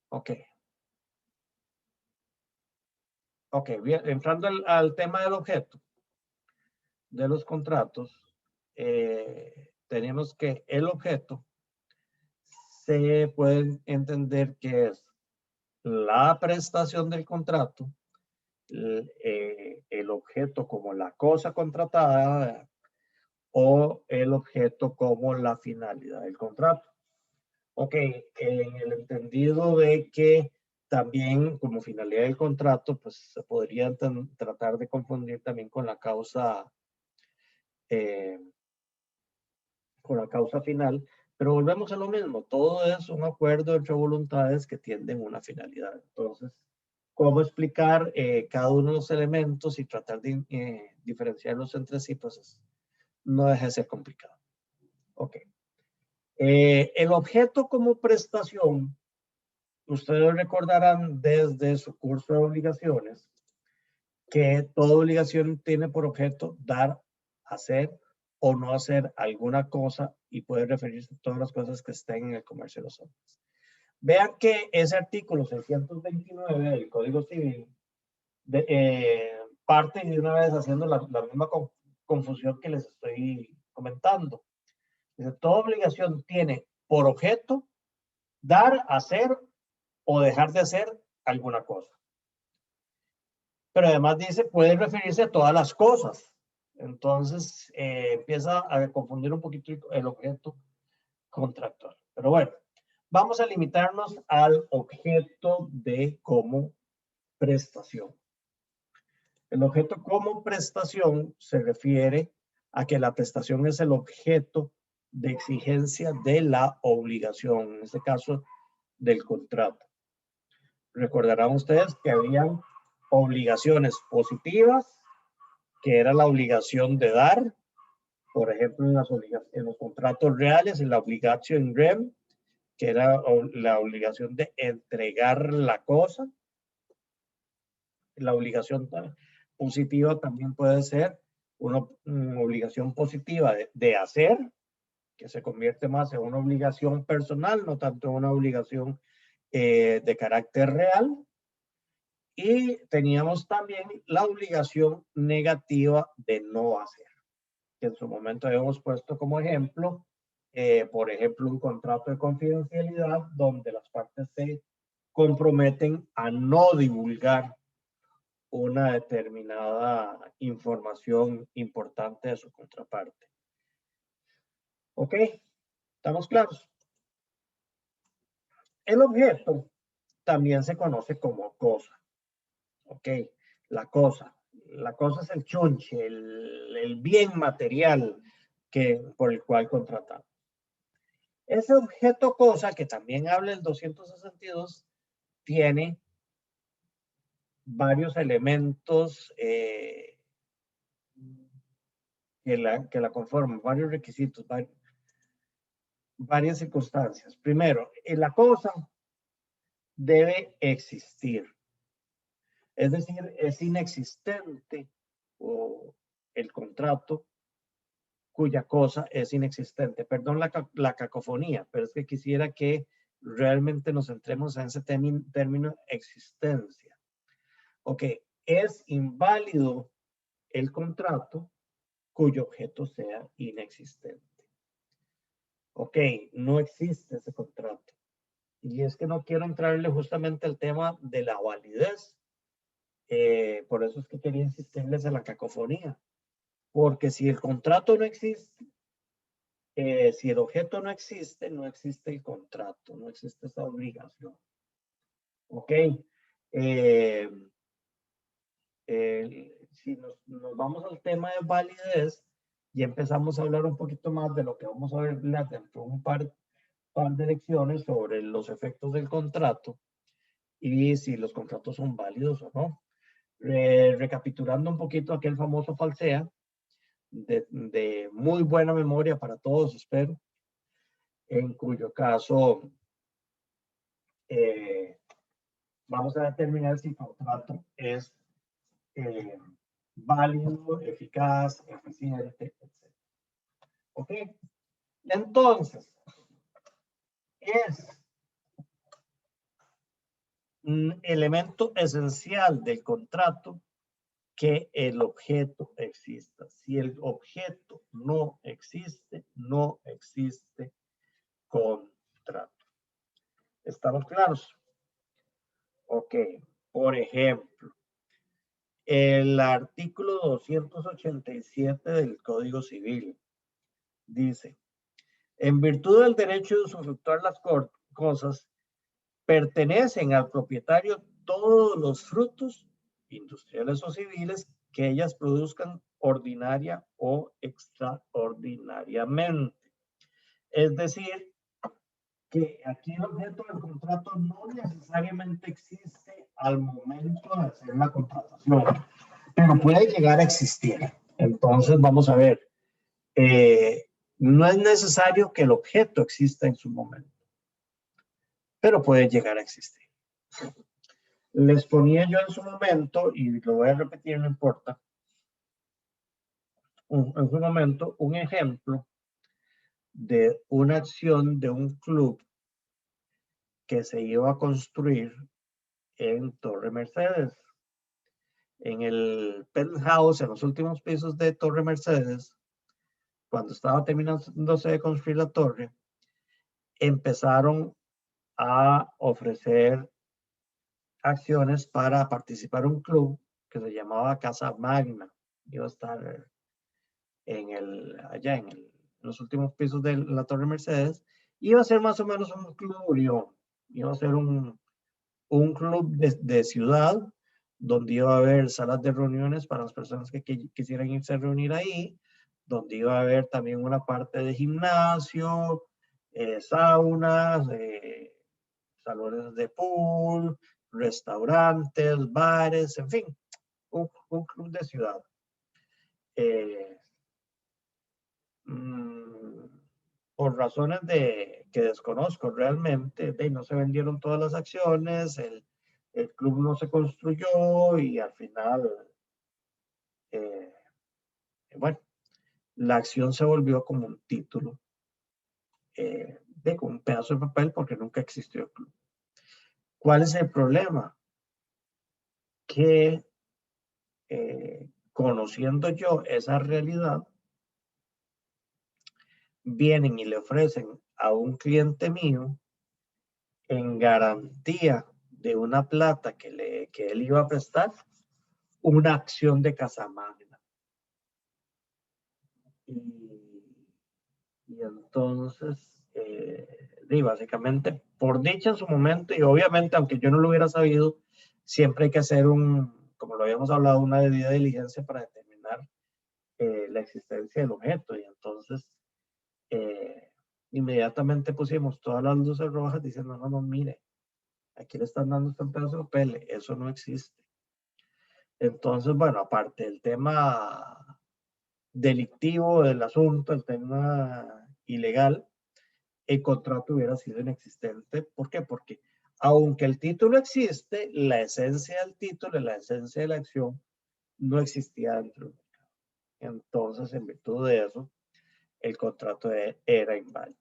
Ok. Ok, bien, entrando al tema del objeto de los contratos, tenemos que el objeto se puede entender que es la prestación del contrato, el objeto como la cosa contratada o el objeto como la finalidad del contrato. Ok, en el entendido de que también como finalidad del contrato, pues se podría tratar de confundir también eh, con la causa final, pero volvemos a lo mismo, todo es un acuerdo entre voluntades que tienden a una finalidad. Entonces, ¿cómo explicar cada uno de los elementos y tratar de diferenciarlos entre sí? Pues no deja de ser complicado. Ok. El objeto como prestación, ustedes recordarán desde su curso de obligaciones que toda obligación tiene por objeto dar, hacer o no hacer alguna cosa y puede referirse a todas las cosas que estén en el comercio de los hombres. Vean que ese artículo 629 del Código Civil parte de una vez haciendo la misma confusión que les estoy comentando. Dice, toda obligación tiene por objeto dar, hacer o dejar de hacer alguna cosa. Pero además dice, puede referirse a todas las cosas. Entonces empieza a confundir un poquito el objeto contractual. Pero bueno, vamos a limitarnos al objeto de como prestación. El objeto como prestación se refiere a que la prestación es el objeto de exigencia de la obligación, en este caso del contrato. Recordarán ustedes que habían obligaciones positivas, que era la obligación de dar, por ejemplo, en los contratos reales, en la obligación rem, que era la obligación de entregar la cosa. La obligación positiva también puede ser una obligación positiva de hacer, que se convierte más en una obligación personal, no tanto en una obligación de carácter real. Y teníamos también la obligación negativa de no hacer, que en su momento hemos puesto como ejemplo, por ejemplo, un contrato de confidencialidad donde las partes se comprometen a no divulgar una determinada información importante de su contraparte. ¿Ok? ¿Estamos claros? El objeto también se conoce como cosa. ¿Ok? La cosa. La cosa es el chunche, el bien material por el cual contratamos. Ese objeto cosa, que también habla el 262, tiene varios elementos que la conforman, varios requisitos, varias circunstancias. Primero, la cosa debe existir. Es decir, es inexistente o el contrato cuya cosa es inexistente. Perdón la cacofonía, pero es que quisiera que realmente nos centremos en ese término existencia. Ok, es inválido el contrato cuyo objeto sea inexistente. Ok, no existe ese contrato. Y es que no quiero entrarle justamente al tema de la validez. Por eso es que quería insistirles en la cacofonía. Porque si el contrato no existe, si el objeto no existe el contrato, no existe esa obligación. Ok. Eh, si nos vamos al tema de validez y empezamos a hablar un poquito más de lo que vamos a ver dentro de un par de lecciones sobre los efectos del contrato y si los contratos son válidos o no. Recapitulando un poquito aquel famoso falsea, de muy buena memoria para todos, espero, en cuyo caso vamos a determinar si el contrato es válido, eficaz, eficiente, etc. ¿Ok? Entonces, es un elemento esencial del contrato que el objeto exista. Si el objeto no existe, no existe contrato. ¿Estamos claros? Ok. Por ejemplo, el artículo 287 del Código Civil dice: en virtud del derecho de usufructuar las cosas, pertenecen al propietario todos los frutos, industriales o civiles, que ellas produzcan ordinaria o extraordinariamente. Es decir, que aquí el objeto del contrato no necesariamente existe al momento de hacer la contratación, pero puede llegar a existir. Entonces, vamos a ver, no es necesario que el objeto exista en su momento, pero puede llegar a existir. Les ponía yo en su momento, y lo voy a repetir, no importa, en su momento, un ejemplo de una acción de un club que se iba a construir en Torre Mercedes. En el penthouse, en los últimos pisos de Torre Mercedes, cuando estaba terminándose de construir la torre, empezaron a ofrecer acciones para participar en un club que se llamaba Casa Magna. Iba a estar allá en los últimos pisos de la Torre Mercedes. Iba a ser más o menos un club unión. Iba a ser un club de ciudad donde iba a haber salas de reuniones para las personas que quisieran irse a reunir ahí, donde iba a haber también una parte de gimnasio, saunas, salones de pool, restaurantes, bares, en fin, un club de ciudad. Por razones que desconozco realmente, no se vendieron todas las acciones, el club no se construyó y al final, bueno, la acción se volvió como un título de un pedazo de papel porque nunca existió el club. ¿Cuál es el problema? Que conociendo yo esa realidad, vienen y le ofrecen a un cliente mío en garantía de una plata que él iba a prestar, una acción de Casa Magna. Y entonces, básicamente, por dicha en su momento, y obviamente, aunque yo no lo hubiera sabido, siempre hay que hacer como lo habíamos hablado, una debida diligencia para determinar la existencia del objeto. Y entonces, inmediatamente pusimos todas las luces rojas diciendo: no, mire, aquí le están dando un pedazo de papel, eso no existe. Entonces, bueno, aparte del tema delictivo del asunto, el tema ilegal, el contrato hubiera sido inexistente. ¿Por qué? Porque aunque el título existe, la esencia del título, la esencia de la acción, no existía dentro del mercado. Entonces, en virtud de eso, el contrato era inválido.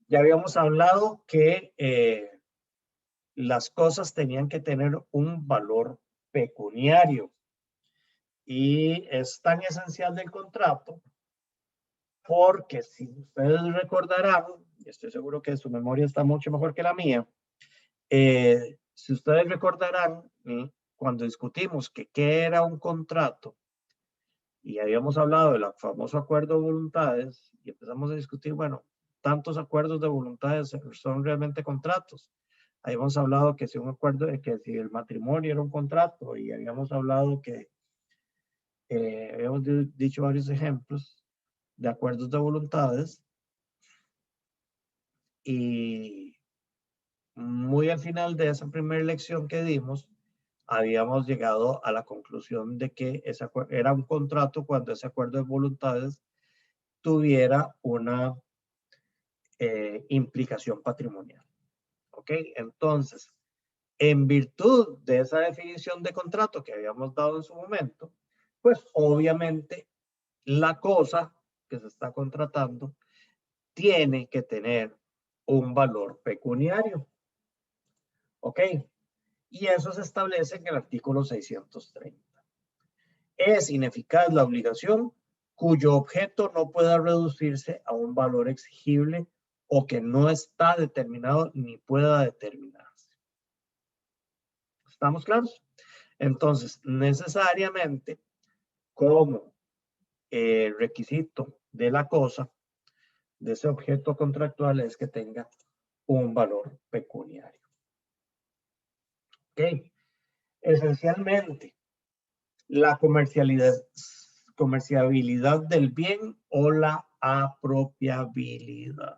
Ya habíamos hablado que las cosas tenían que tener un valor pecuniario. Y es tan esencial del contrato porque si ustedes recordarán, y estoy seguro que su memoria está mucho mejor que la mía, si ustedes recordarán, cuando discutimos que qué era un contrato y habíamos hablado del famoso acuerdo de voluntades y empezamos a discutir, bueno, tantos acuerdos de voluntades son realmente contratos. Habíamos hablado que si un acuerdo, que si el matrimonio era un contrato, y habíamos hablado que habíamos dicho varios ejemplos de acuerdos de voluntades, y muy al final de esa primera lección que dimos, habíamos llegado a la conclusión de que era un contrato cuando ese acuerdo de voluntades tuviera una implicación patrimonial. ¿Ok? Entonces, en virtud de esa definición de contrato que habíamos dado en su momento, pues obviamente la cosa que se está contratando tiene que tener un valor pecuniario. ¿Ok? Y eso se establece en el artículo 630. Es ineficaz la obligación cuyo objeto no pueda reducirse a un valor exigible o que no está determinado ni pueda determinarse. ¿Estamos claros? Entonces, necesariamente, como requisito de la cosa, de ese objeto contractual, es que tenga un valor pecuniario. ¿Ok? Esencialmente, la comerciabilidad del bien o la apropiabilidad.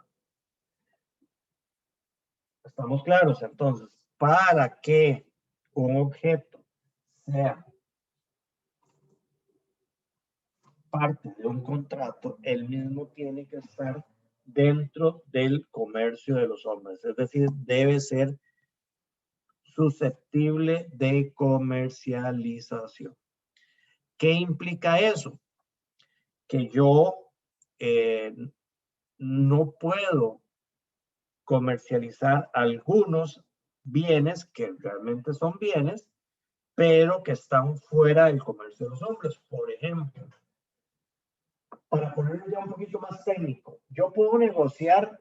¿Estamos claros? Entonces, para que un objeto sea parte de un contrato, el mismo tiene que estar dentro del comercio de los hombres, es decir, debe ser susceptible de comercialización. ¿Qué implica eso? Que yo no puedo comercializar algunos bienes que realmente son bienes, pero que están fuera del comercio de los hombres. Por ejemplo, para ponerlo ya un poquito más técnico, yo puedo negociar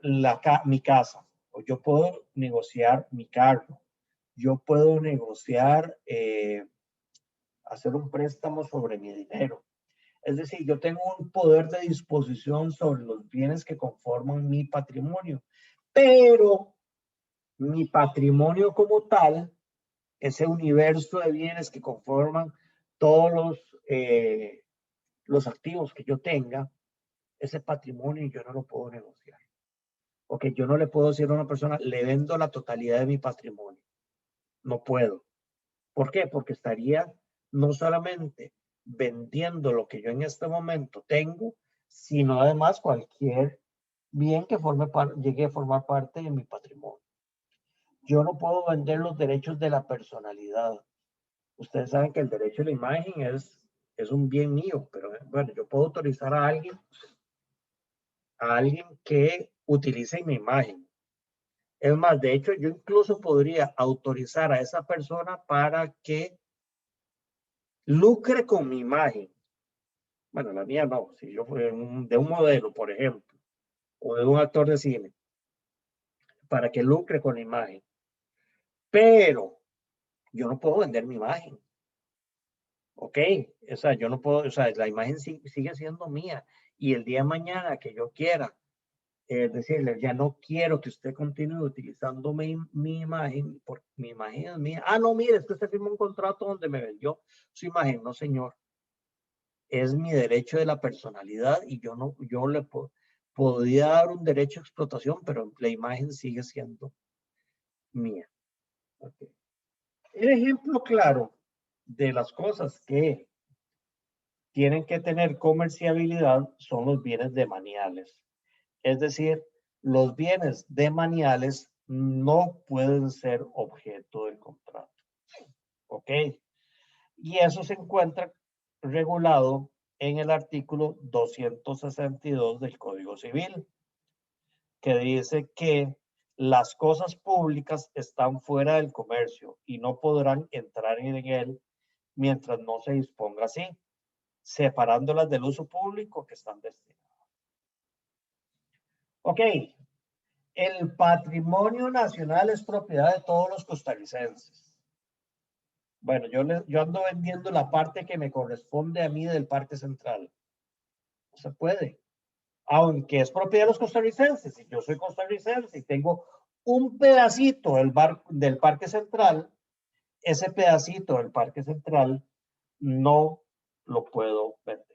mi casa, o yo puedo negociar mi carro, yo puedo negociar, hacer un préstamo sobre mi dinero. Es decir, yo tengo un poder de disposición sobre los bienes que conforman mi patrimonio, pero mi patrimonio como tal, ese universo de bienes que conforman todos los activos que yo tenga, ese patrimonio yo no lo puedo negociar. Porque yo no le puedo decir a una persona, le vendo la totalidad de mi patrimonio. No puedo. ¿Por qué? Porque estaría no solamente vendiendo lo que yo en este momento tengo, sino además cualquier bien que llegue a formar parte de mi patrimonio. Yo no puedo vender los derechos de la personalidad. Ustedes saben que el derecho a la imagen es un bien mío, pero bueno, yo puedo autorizar a alguien que utilice mi imagen. Es más, de hecho, yo incluso podría autorizar a esa persona para que lucre con mi imagen. Bueno, la mía no, si yo fuera de un modelo, por ejemplo, o de un actor de cine, para que lucre con la imagen. Pero yo no puedo vender mi imagen. ¿Ok? O sea, yo no puedo, o sea, la imagen sigue siendo mía. Y el día de mañana que yo quiera decirle, ya no quiero que usted continúe utilizando mi imagen, porque mi imagen es mía. Ah, no, mire, es que usted firmó un contrato donde me vendió su imagen. No, señor. Es mi derecho de la personalidad y yo le podría dar un derecho a explotación, pero la imagen sigue siendo mía. Okay. El ejemplo claro de las cosas que tienen que tener comerciabilidad son los bienes demaniales. Es decir, los bienes demaniales no pueden ser objeto del contrato. ¿Ok? Y eso se encuentra regulado en el artículo 262 del Código Civil, que dice que las cosas públicas están fuera del comercio y no podrán entrar en él mientras no se disponga así, separándolas del uso público que están destinadas. Ok, el patrimonio nacional es propiedad de todos los costarricenses. Bueno, yo ando vendiendo la parte que me corresponde a mí del Parque Central. No se puede. Aunque es propiedad de los costarricenses, y yo soy costarricense y tengo un pedacito del Parque Central, ese pedacito del Parque Central no lo puedo vender.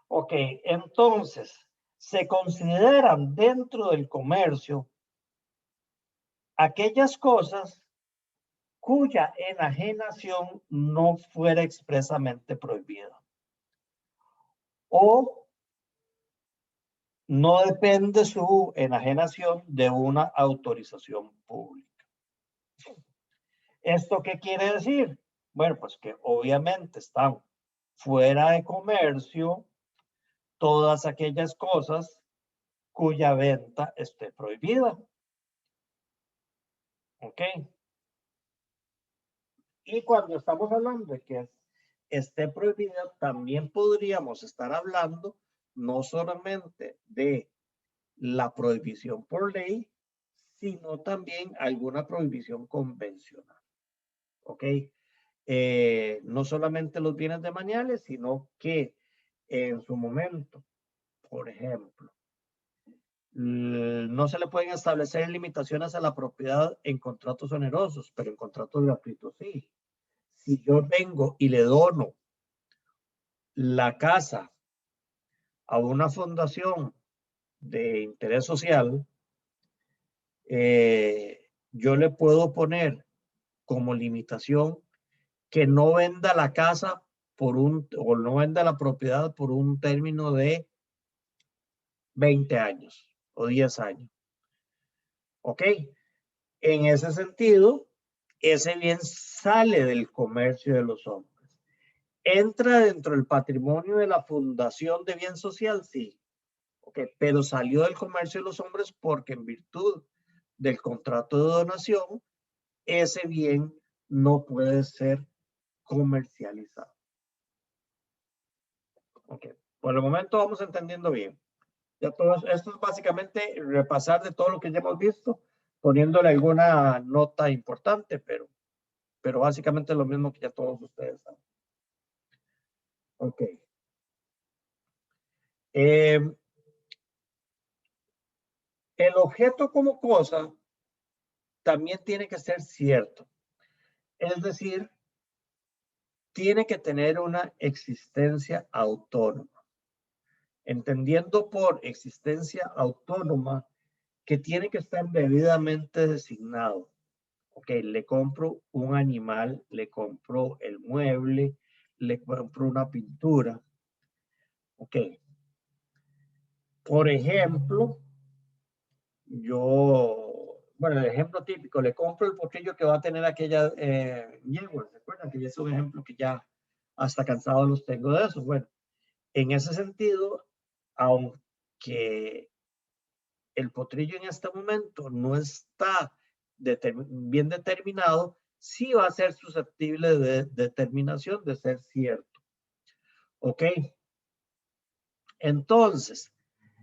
Ok, entonces, se consideran dentro del comercio aquellas cosas cuya enajenación no fuera expresamente prohibida o no depende su enajenación de una autorización pública. ¿Esto qué quiere decir? Bueno, pues que obviamente están fuera de comercio todas aquellas cosas cuya venta esté prohibida. ¿Ok? Y cuando estamos hablando de que esté prohibido, también podríamos estar hablando no solamente de la prohibición por ley, sino también alguna prohibición convencional. ¿Ok? No solamente los bienes demaniales, sino que en su momento, por ejemplo, no se le pueden establecer limitaciones a la propiedad en contratos onerosos, pero en contratos gratuitos sí. Si yo vengo y le dono la casa a una fundación de interés social, yo le puedo poner como limitación que no venda la casa o no venda la propiedad por un término de 20 años o 10 años. ¿Ok? En ese sentido, ese bien sale del comercio de los hombres. ¿Entra dentro del patrimonio de la fundación de bien social? Sí. Okay, pero salió del comercio de los hombres porque en virtud del contrato de donación, ese bien no puede ser comercializado. Okay. Por el momento vamos entendiendo bien. Ya todo esto es básicamente repasar de todo lo que ya hemos visto, poniéndole alguna nota importante, pero básicamente lo mismo que ya todos ustedes saben. Ok. El objeto como cosa también tiene que ser cierto. Es decir, tiene que tener una existencia autónoma. Entendiendo por existencia autónoma que tiene que estar debidamente designado. Ok, le compro un animal, le compro el mueble, le compro una pintura. Ok. Por ejemplo, bueno, el ejemplo típico, le compro el potrillo que va a tener aquella yegua, ¿se acuerdan? Que ya es un ejemplo que ya hasta cansado los tengo de eso. Bueno, en ese sentido, aunque el potrillo en este momento no está bien determinado, sí va a ser susceptible de determinación de ser cierto. ¿Ok? Entonces,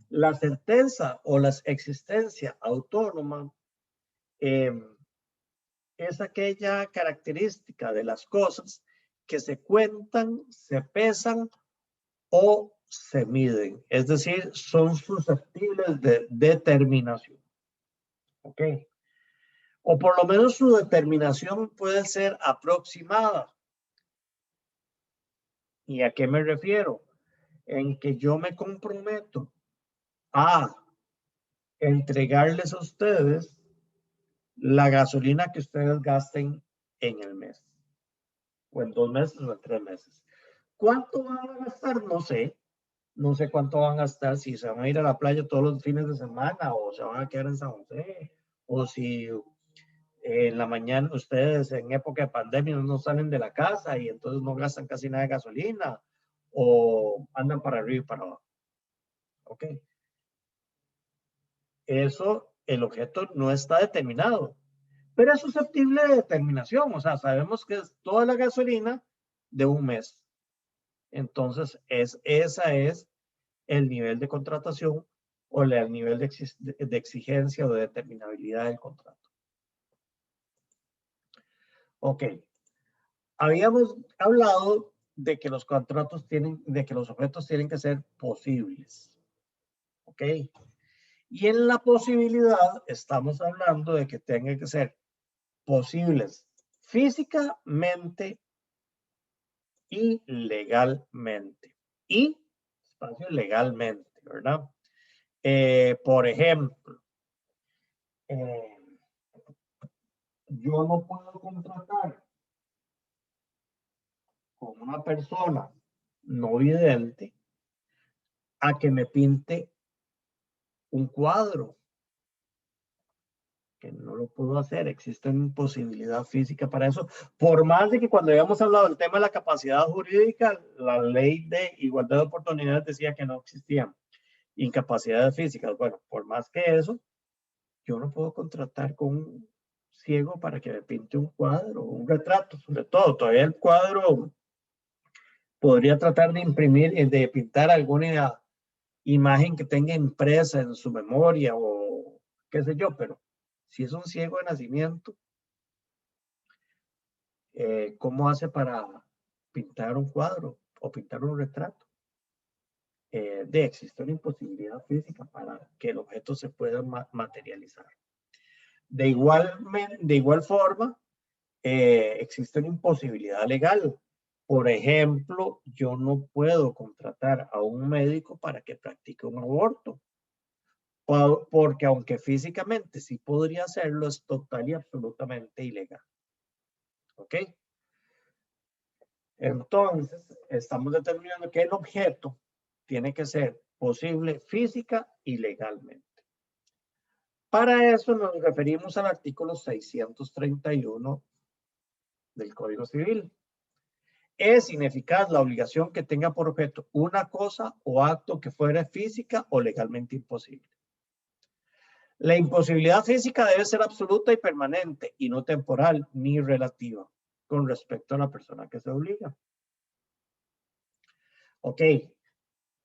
la certeza o la existencia autónoma es aquella característica de las cosas que se cuentan, se pesan o se miden. Es decir, son susceptibles de determinación. ¿Ok? O por lo menos su determinación puede ser aproximada. ¿Y a qué me refiero? En que yo me comprometo a entregarles a ustedes la gasolina que ustedes gasten en el mes, o en 2 meses o en 3 meses. ¿Cuánto van a gastar? No sé. No sé cuánto van a gastar, si se van a ir a la playa todos los fines de semana o se van a quedar en San José, o si en la mañana ustedes en época de pandemia no salen de la casa y entonces no gastan casi nada de gasolina o andan para arriba y para abajo. Ok. Eso, el objeto no está determinado, pero es susceptible de determinación. O sea, sabemos que es toda la gasolina de un mes. Entonces, esa es el nivel de contratación o el nivel de exigencia o de determinabilidad del contrato. Ok. Habíamos hablado de que los contratos de que los objetos tienen que ser posibles. Ok. Y en la posibilidad estamos hablando de que tengan que ser posibles físicamente y legalmente. Y espacio legalmente, ¿verdad? Por ejemplo, yo no puedo contratar con una persona no vidente a que me pinte un cuadro, que no lo puedo hacer, existe una imposibilidad física para eso, por más de que cuando habíamos hablado del tema de la capacidad jurídica, la ley de igualdad de oportunidades decía que no existían incapacidades físicas. Bueno, por más que eso, yo no puedo contratar con un ciego para que me pinte un cuadro, un retrato, sobre todo. Todavía el cuadro podría tratar de imprimir, de pintar alguna imagen que tenga impresa en su memoria o qué sé yo, pero si es un ciego de nacimiento, ¿cómo hace para pintar un cuadro o pintar un retrato? Existe una imposibilidad física para que el objeto se pueda materializar. De igual forma, existe una imposibilidad legal. Por ejemplo, yo no puedo contratar a un médico para que practique un aborto, porque aunque físicamente sí podría hacerlo, es total y absolutamente ilegal. ¿Ok? Entonces, estamos determinando que el objeto tiene que ser posible física y legalmente. Para eso nos referimos al artículo 631 del Código Civil. Es ineficaz la obligación que tenga por objeto una cosa o acto que fuera física o legalmente imposible. La imposibilidad física debe ser absoluta y permanente y no temporal ni relativa con respecto a la persona que se obliga. Ok,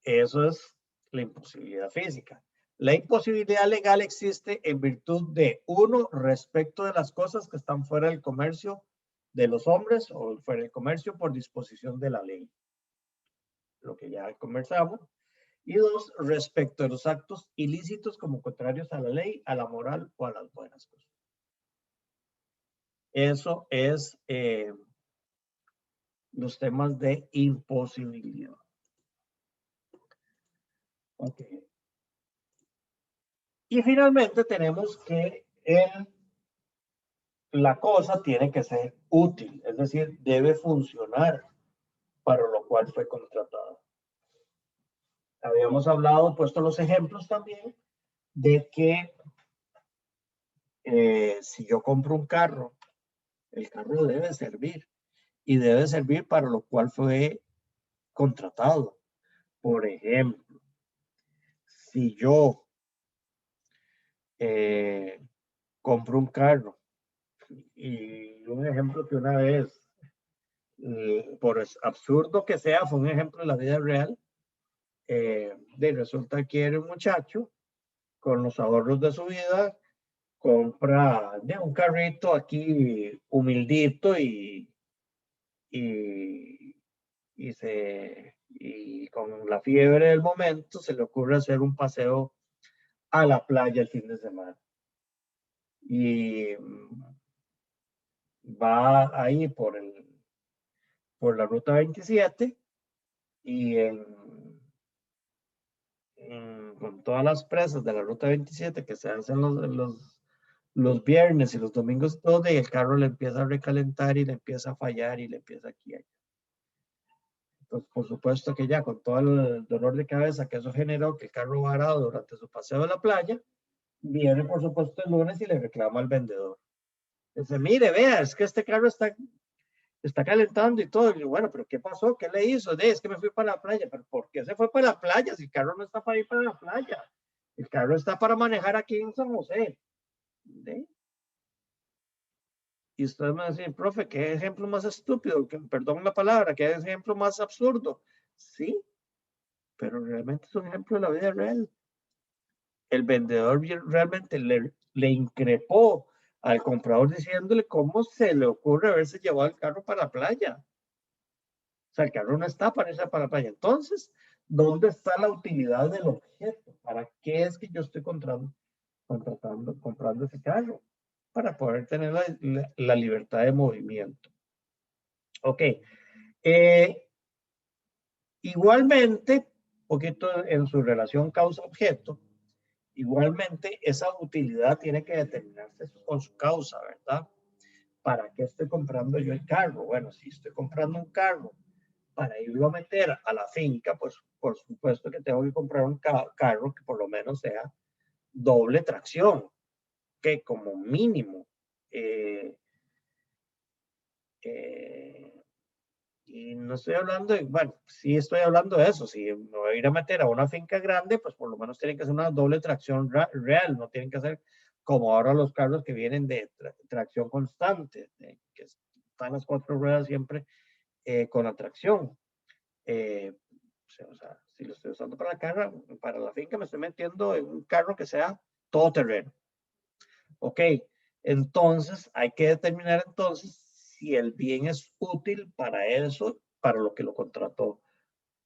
eso es la imposibilidad física. La imposibilidad legal existe en virtud de, uno, respecto de las cosas que están fuera del comercio de los hombres o fuera del comercio por disposición de la ley, lo que ya conversamos. Y dos, respecto de los actos ilícitos como contrarios a la ley, a la moral o a las buenas cosas. Eso es los temas de imposibilidad. Ok. Y finalmente tenemos que la cosa tiene que ser útil, es decir, debe funcionar para lo cual fue contratada. Habíamos hablado, puesto los ejemplos también, de que si yo compro un carro, el carro debe servir y debe servir para lo cual fue contratado. Por ejemplo, si yo compro un carro y un ejemplo que una vez, por absurdo que sea, fue un ejemplo de la vida real, resulta que era un muchacho con los ahorros de su vida, compra un carrito aquí humildito y con la fiebre del momento se le ocurre hacer un paseo a la playa el fin de semana. Y va ahí por la ruta 27 y con todas las presas de la ruta 27 que se hacen los viernes y los domingos todo, y el carro le empieza a recalentar y le empieza a fallar y le empieza aquí y allá. Entonces, por supuesto que ya con todo el dolor de cabeza que eso generó, que el carro varado durante su paseo a la playa, viene por supuesto el lunes y le reclama al vendedor. Dice, mire, vea, es que este carro está calentando y todo. Y yo, bueno, pero ¿qué pasó? ¿Qué le hizo? Es que me fui para la playa. ¿Pero por qué se fue para la playa si el carro no está para ir para la playa? El carro está para manejar aquí en San José. ¿De? Y usted me dice, profe, ¿qué ejemplo más estúpido? Perdón la palabra, ¿qué ejemplo más absurdo? Sí, pero realmente es un ejemplo de la vida real. El vendedor realmente le increpó al comprador diciéndole cómo se le ocurre haberse llevado el carro para la playa. O sea, el carro no está para irse para la playa. Entonces, ¿dónde está la utilidad del objeto? ¿Para qué es que yo estoy comprando ese carro? Para poder tener la libertad de movimiento. Ok. Igualmente, poquito en su relación causa-objeto, igualmente esa utilidad tiene que determinarse con su causa, ¿verdad? ¿Para qué estoy comprando yo el carro? Bueno, si estoy comprando un carro para irlo a meter a la finca, pues por supuesto que tengo que comprar un carro que por lo menos sea doble tracción, que como mínimo. Y no estoy hablando de, bueno, sí estoy hablando de eso. Si me voy a ir a meter a una finca grande, pues por lo menos tienen que ser una doble tracción real, no tienen que ser como ahora los carros que vienen de tracción constante, que están las 4 ruedas siempre con la tracción. O sea, si lo estoy usando para la finca, me estoy metiendo en un carro que sea todoterreno. Ok, entonces hay que determinar entonces si el bien es útil para eso, para lo que lo contrató,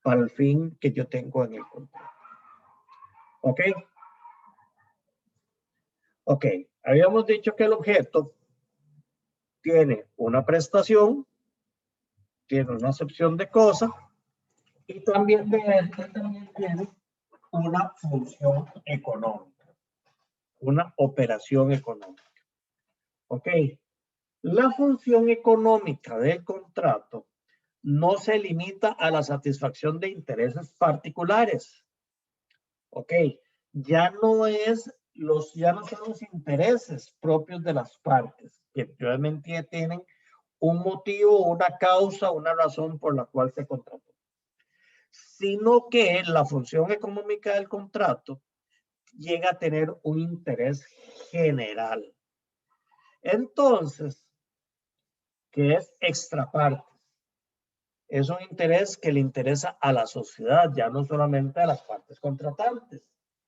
para el fin que yo tengo en el contrato. Ok. Ok, habíamos dicho que el objeto tiene una prestación, tiene una acepción de cosa y también tiene una función económica, una operación económica. Ok, la función económica del contrato no se limita a la satisfacción de intereses particulares. Ok, ya no son los intereses propios de las partes, que realmente tienen un motivo, una causa, una razón por la cual se contrató, sino que la función económica del contrato llega a tener un interés general. Entonces, ¿qué es extrapartes? Es un interés que le interesa a la sociedad, ya no solamente a las partes contratantes.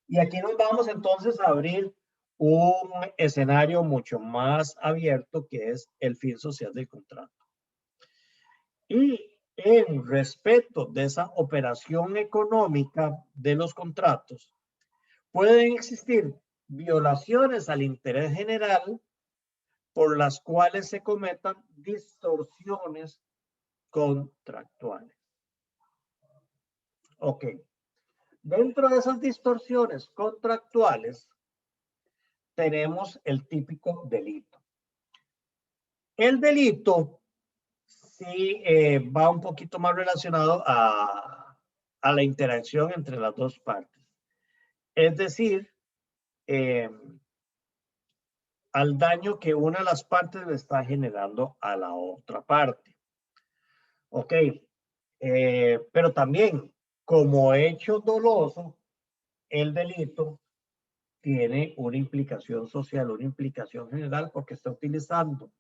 Y aquí nos vamos entonces a abrir un escenario mucho más abierto, que es el fin social del contrato. Y en respeto de esa operación económica de los contratos, pueden existir violaciones al interés general por las cuales se cometan distorsiones contractuales. Ok. Dentro de esas distorsiones contractuales tenemos el típico delito. El delito sí va un poquito más relacionado a la interacción entre las dos partes. Es decir, al daño que una de las partes le está generando a la otra parte. Ok, pero también como hecho doloso, el delito tiene una implicación social, una implicación general, porque está utilizando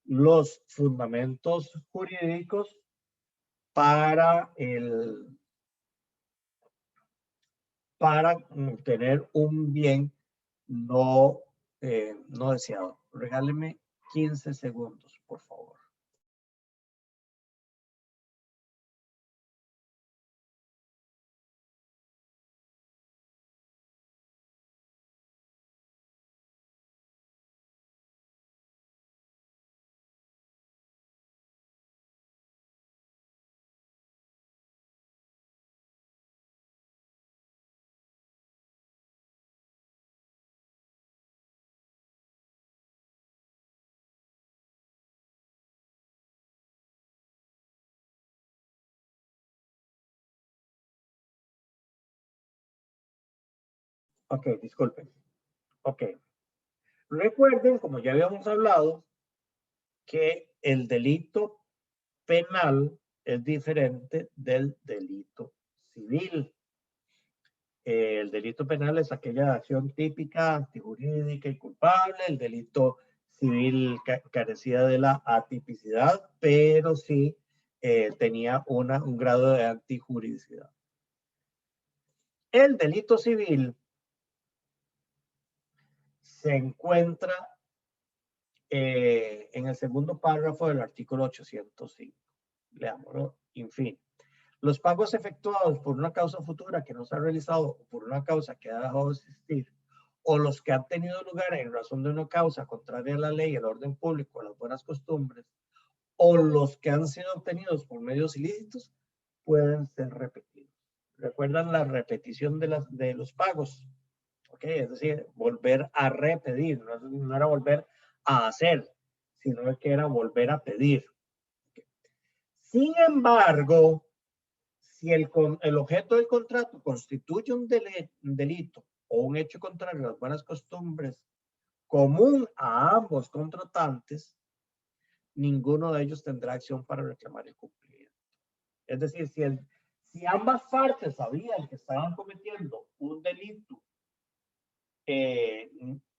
los fundamentos jurídicos para tener un bien no deseado. Regáleme 15 segundos, por favor. Ok, disculpen. Ok. Recuerden, como ya habíamos hablado, que el delito penal es diferente del delito civil. El delito penal es aquella acción típica, antijurídica y culpable. El delito civil carecía de la atipicidad, pero sí tenía un grado de antijuridicidad. El delito civil se encuentra en el segundo párrafo del artículo 805. Leámoslo, en fin. Los pagos efectuados por una causa futura que no se ha realizado o por una causa que ha dejado de existir, o los que han tenido lugar en razón de una causa contraria a la ley, el orden público, a las buenas costumbres, o los que han sido obtenidos por medios ilícitos, pueden ser repetidos. ¿Recuerdan la repetición de los pagos? ¿Ok? Es decir, volver a repetir, no era volver a hacer, sino que era volver a pedir. ¿Okay? Sin embargo, si el objeto del contrato constituye un delito o un hecho contrario a las buenas costumbres común a ambos contratantes, ninguno de ellos tendrá acción para reclamar el cumplimiento. Es decir, si ambas partes sabían que estaban cometiendo un delito,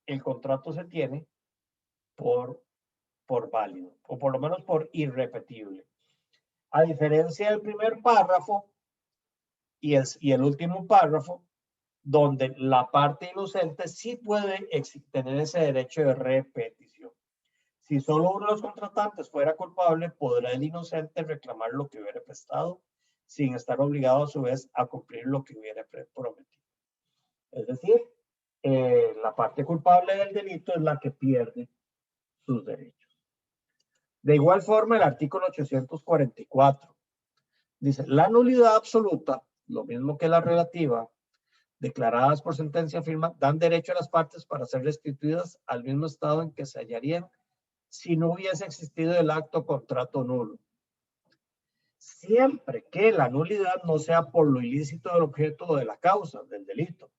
el contrato se tiene por válido, o por lo menos por irrepetible. A diferencia del primer párrafo y el último párrafo, donde la parte inocente sí puede tener ese derecho de repetición. Si solo uno de los contratantes fuera culpable, podrá el inocente reclamar lo que hubiera prestado sin estar obligado a su vez a cumplir lo que hubiera prometido. Es decir, la parte culpable del delito es la que pierde sus derechos. De igual forma, el artículo 844 dice, la nulidad absoluta, lo mismo que la relativa, declaradas por sentencia firme, dan derecho a las partes para ser restituidas al mismo estado en que se hallarían si no hubiese existido el acto contrato nulo. Siempre que la nulidad no sea por lo ilícito del objeto o de la causa del delito,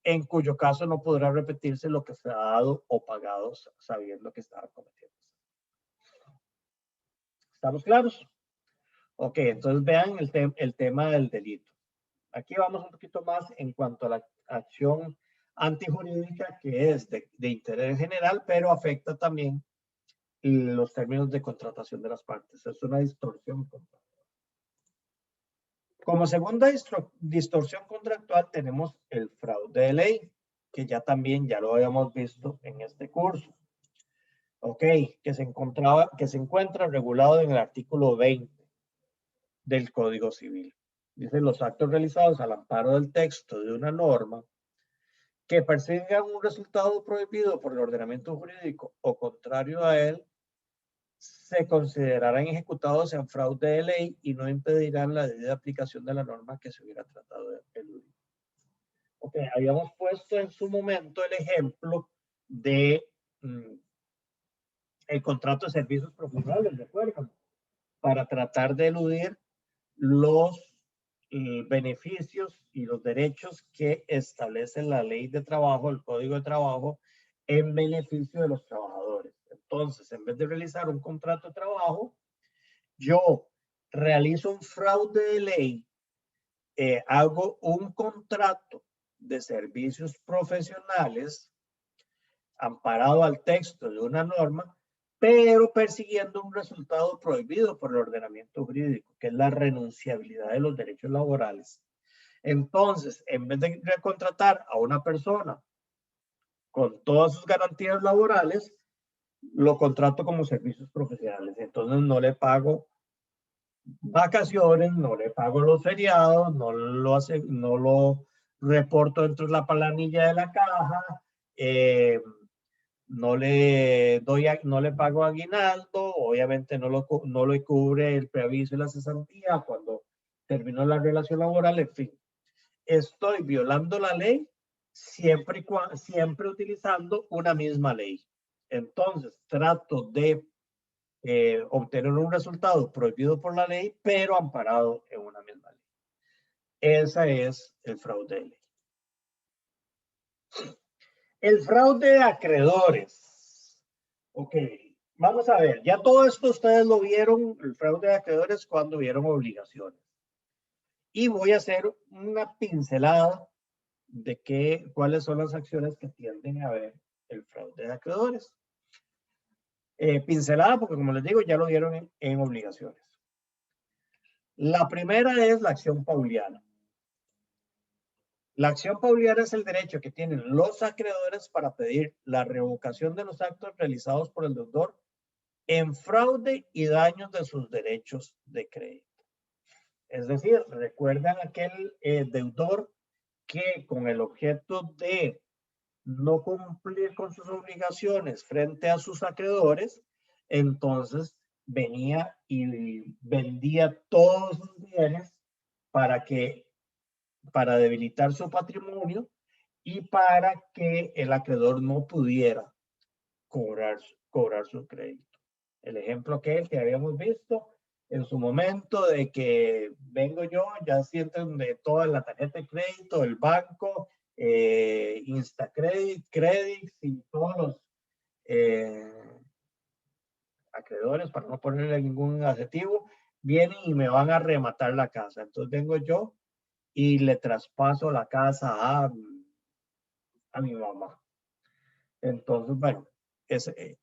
en cuyo caso no podrá repetirse lo que se ha dado o pagado sabiendo que estaba cometiendo. ¿Estamos claros? Ok, entonces vean el tema del delito. Aquí vamos un poquito más en cuanto a la acción antijurídica, que es de interés general, pero afecta también los términos de contratación de las partes. Es una distorsión contractual. Como segunda distorsión contractual tenemos el fraude de ley, que ya lo habíamos visto en este curso. Ok, que se encuentra regulado en el artículo 20 del Código Civil. Dice, los actos realizados al amparo del texto de una norma que persigan un resultado prohibido por el ordenamiento jurídico o contrario a él, se considerarán ejecutados en fraude de ley y no impedirán la debida aplicación de la norma que se hubiera tratado de eludir. Ok, habíamos puesto en su momento el ejemplo de el contrato de servicios profesionales, ¿recuerdan? Para tratar de eludir los beneficios y los derechos que establece la ley de trabajo, el Código de Trabajo, en beneficio de los trabajadores. Entonces, en vez de realizar un contrato de trabajo, yo realizo un fraude de ley, hago un contrato de servicios profesionales amparado al texto de una norma, pero persiguiendo un resultado prohibido por el ordenamiento jurídico, que es la renunciabilidad de los derechos laborales. Entonces, en vez de contratar a una persona con todas sus garantías laborales, lo contrato como servicios profesionales. Entonces no le pago vacaciones, no le pago los feriados, no lo reporto dentro de la planilla de la caja, no le pago aguinaldo, obviamente no lo cubre el preaviso y la cesantía cuando terminó la relación laboral, en fin. Estoy violando la ley siempre utilizando una misma ley. Entonces, trato de obtener un resultado prohibido por la ley, pero amparado en una misma ley. Ese es el fraude de ley. El fraude de acreedores. Ok, vamos a ver. Ya todo esto ustedes lo vieron, el fraude de acreedores, cuando vieron obligaciones. Y voy a hacer una pincelada de cuáles son las acciones que tienden a ver el fraude de acreedores. Pincelada porque, como les digo, ya lo vieron en obligaciones. La primera es la acción pauliana. La acción pauliana es el derecho que tienen los acreedores para pedir la revocación de los actos realizados por el deudor en fraude y daños de sus derechos de crédito. Es decir, recuerdan aquel deudor que con el objeto de no cumplir con sus obligaciones frente a sus acreedores, entonces venía y vendía todos sus bienes para debilitar su patrimonio y para que el acreedor no pudiera cobrar su crédito. El ejemplo que habíamos visto en su momento de que vengo yo, ya sienten de toda la tarjeta de crédito, el banco, Instacredit, Credit y todos los acreedores, para no ponerle ningún adjetivo, vienen y me van a rematar la casa. Entonces vengo yo y le traspaso la casa a mi mamá. Entonces, bueno,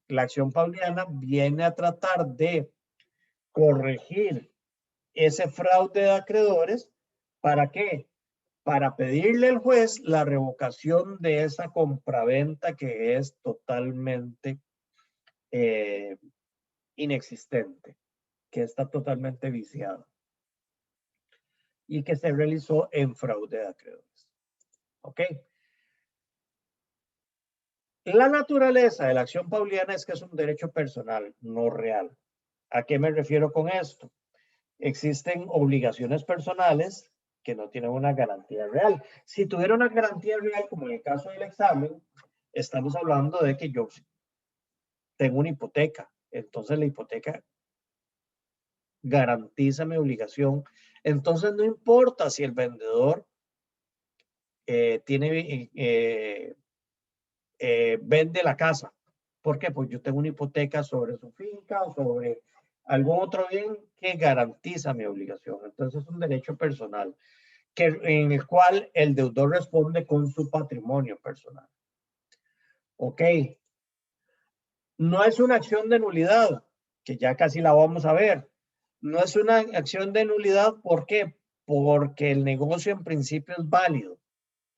la acción pauliana viene a tratar de corregir ese fraude de acreedores. ¿Para qué? Para pedirle al juez la revocación de esa compraventa que es totalmente inexistente, que está totalmente viciada y que se realizó en fraude de acreedores. ¿Ok? La naturaleza de la acción pauliana es que es un derecho personal, no real. ¿A qué me refiero con esto? Existen obligaciones personales que no tienen una garantía real. Si tuviera una garantía real, como en el caso del examen, estamos hablando de que yo tengo una hipoteca. Entonces la hipoteca garantiza mi obligación. Entonces no importa si el vendedor vende la casa. ¿Por qué? Pues yo tengo una hipoteca sobre su finca o sobre algún otro bien que garantiza mi obligación. Entonces es un derecho personal en el cual el deudor responde con su patrimonio personal. Ok. No es una acción de nulidad, que ya casi la vamos a ver. No es una acción de nulidad, ¿por qué? Porque el negocio en principio es válido.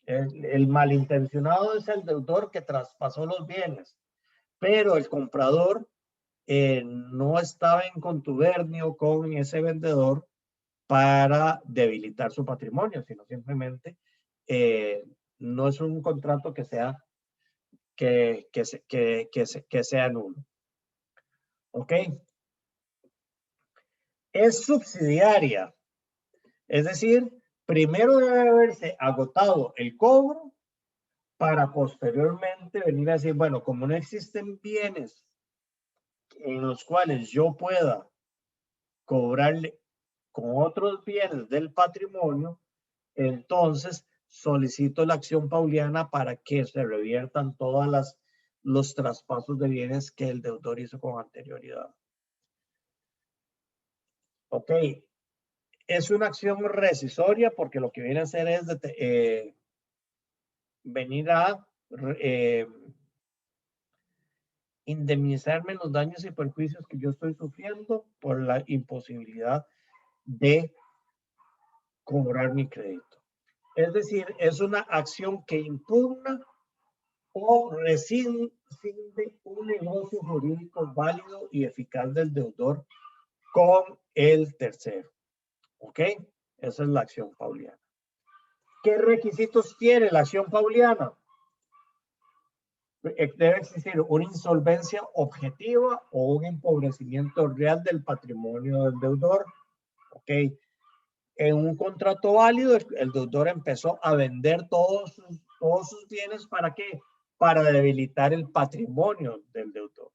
El malintencionado es el deudor que traspasó los bienes, pero el comprador no estaba en contubernio con ese vendedor para debilitar su patrimonio, sino simplemente no es un contrato que sea que sea nulo. ¿Ok? Es subsidiaria, es decir, primero debe haberse agotado el cobro para posteriormente venir a decir, bueno, como no existen bienes en los cuales yo pueda cobrarle con otros bienes del patrimonio, entonces solicito la acción pauliana para que se reviertan todos los traspasos de bienes que el deudor hizo con anterioridad. Ok, es una acción rescisoria porque lo que viene a hacer es venir a indemnizarme los daños y perjuicios que yo estoy sufriendo por la imposibilidad de cobrar mi crédito. Es decir, es una acción que impugna o rescinde un negocio jurídico válido y eficaz del deudor con el tercero. ¿Ok? Esa es la acción pauliana. ¿Qué requisitos tiene la acción pauliana? Debe existir una insolvencia objetiva o un empobrecimiento real del patrimonio del deudor. ¿Ok? En un contrato válido, el deudor empezó a vender todos sus bienes. ¿Para qué? Para debilitar el patrimonio del deudor.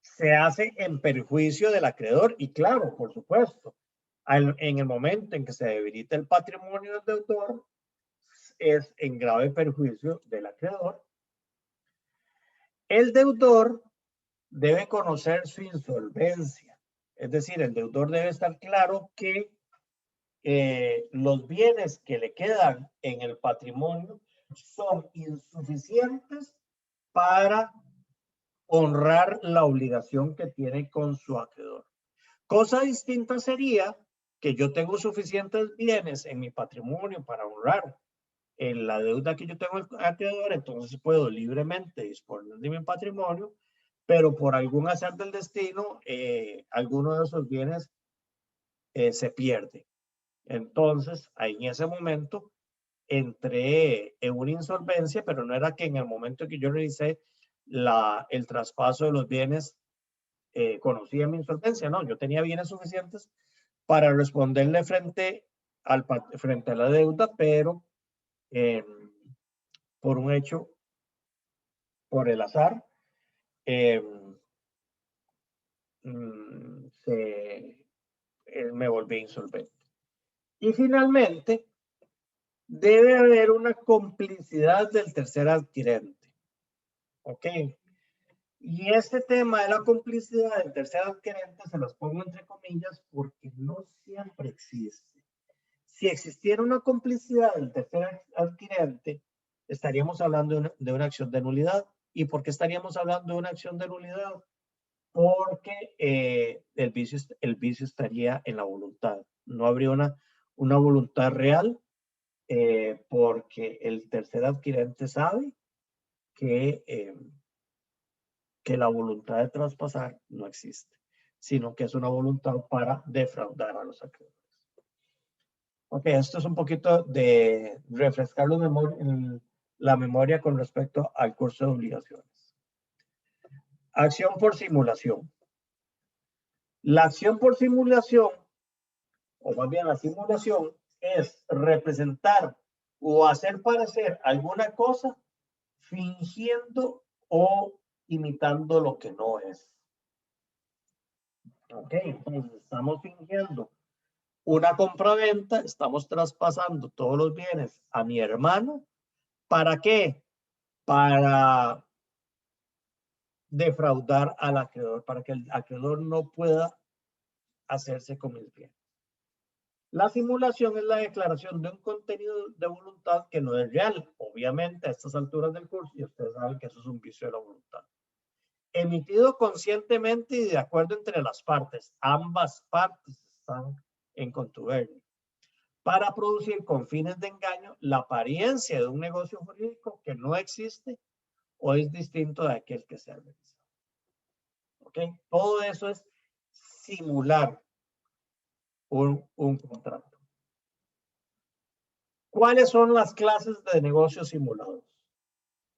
Se hace en perjuicio del acreedor y claro, por supuesto, en el momento en que se debilita el patrimonio del deudor, es en grave perjuicio del acreedor. El deudor debe conocer su insolvencia, es decir, el deudor debe estar claro que los bienes que le quedan en el patrimonio son insuficientes para honrar la obligación que tiene con su acreedor. Cosa distinta sería que yo tengo suficientes bienes en mi patrimonio para honrar la deuda que yo tengo al acreedor, entonces puedo libremente disponer de mi patrimonio, pero por algún azar del destino, alguno de esos bienes se pierde. Entonces, ahí en ese momento entré en una insolvencia, pero no era que en el momento que yo realicé el traspaso de los bienes conocía mi insolvencia, no, yo tenía bienes suficientes para responderle frente a la deuda, pero por un hecho, por el azar, me volví insolvente. Y finalmente, debe haber una complicidad del tercer adquirente. ¿Ok? Y este tema de la complicidad del tercer adquirente se los pongo entre comillas porque no siempre existe. Si existiera una complicidad del tercer adquirente, estaríamos hablando de una acción de nulidad. ¿Y por qué estaríamos hablando de una acción de nulidad? Porque el vicio estaría en la voluntad. No habría una voluntad real porque el tercer adquirente sabe que la voluntad de traspasar no existe, sino que es una voluntad para defraudar a los acreedores. Ok, esto es un poquito de refrescar la memoria con respecto al curso de obligaciones. Acción por simulación. La acción por simulación, o más bien la simulación, es representar o hacer parecer alguna cosa fingiendo o imitando lo que no es. Ok, entonces estamos fingiendo una compraventa, estamos traspasando todos los bienes a mi hermano. ¿Para qué? Para defraudar al acreedor, para que el acreedor no pueda hacerse con mis bienes. La simulación es la declaración de un contenido de voluntad que no es real. Obviamente, a estas alturas del curso, y ustedes saben que eso es un vicio de la voluntad. Emitido conscientemente y de acuerdo entre las partes. Ambas partes están en contubernio. Para producir con fines de engaño la apariencia de un negocio jurídico que no existe o es distinto de aquel que se ha realizado. ¿Ok? Todo eso es simular un contrato. ¿Cuáles son las clases de negocios simulados?